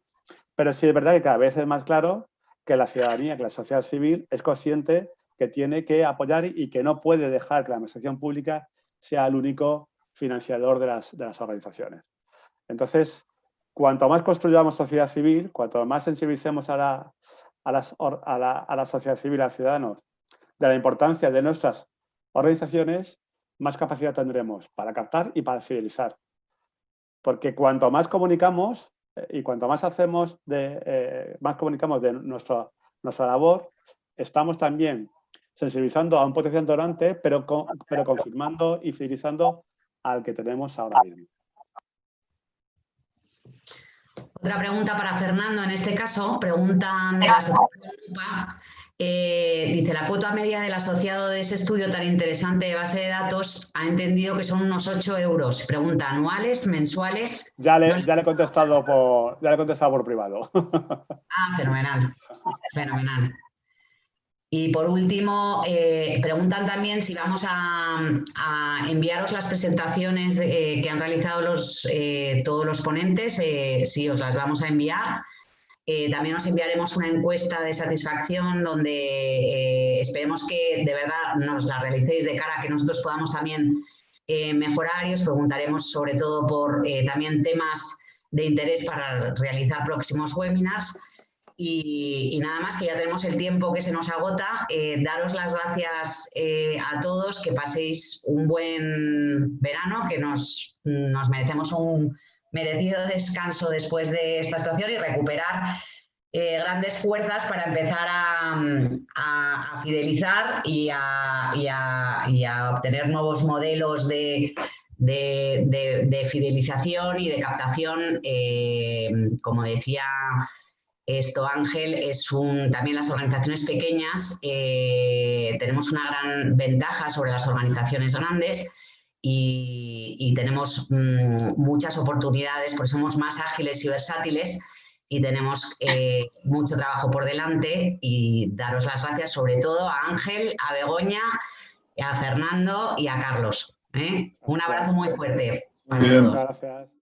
pero sí es verdad que cada vez es más claro que la ciudadanía, que la sociedad civil es consciente que tiene que apoyar y que no puede dejar que la administración pública sea el único financiador de las organizaciones. Entonces, cuanto más construyamos sociedad civil, cuanto más sensibilicemos a la sociedad civil, a los ciudadanos, de la importancia de nuestras organizaciones, más capacidad tendremos para captar y para fidelizar. Porque cuanto más comunicamos y cuanto más más comunicamos de nuestra labor, estamos también sensibilizando a un potencial donante, pero confirmando y fidelizando al que tenemos ahora mismo. Otra pregunta para Fernando, en este caso, preguntan de la asociación UPA Dice, la cuota media del asociado de ese estudio tan interesante de base de datos ha entendido que son unos 8 euros. Pregunta, ¿anuales, mensuales? Ya le he contestado por privado. Ah, fenomenal, fenomenal. Y por último, preguntan también si vamos a enviaros las presentaciones que han realizado todos los ponentes, si os las vamos a enviar. También os enviaremos una encuesta de satisfacción donde esperemos que de verdad nos la realicéis de cara a que nosotros podamos también mejorar, y os preguntaremos sobre todo por también temas de interés para realizar próximos webinars. Y nada más, que ya tenemos el tiempo que se nos agota. Daros las gracias a todos, que paséis un buen verano, que nos merecemos un merecido descanso después de esta situación y recuperar grandes fuerzas para empezar a fidelizar y a obtener nuevos modelos de fidelización y de captación. Como decía Ángel, también las organizaciones pequeñas tenemos una gran ventaja sobre las organizaciones grandes y tenemos muchas oportunidades, porque somos más ágiles y versátiles y tenemos mucho trabajo por delante. Y daros las gracias sobre todo a Ángel, a Begoña, a Fernando y a Carlos. Un abrazo muy fuerte para todos. Muchas gracias.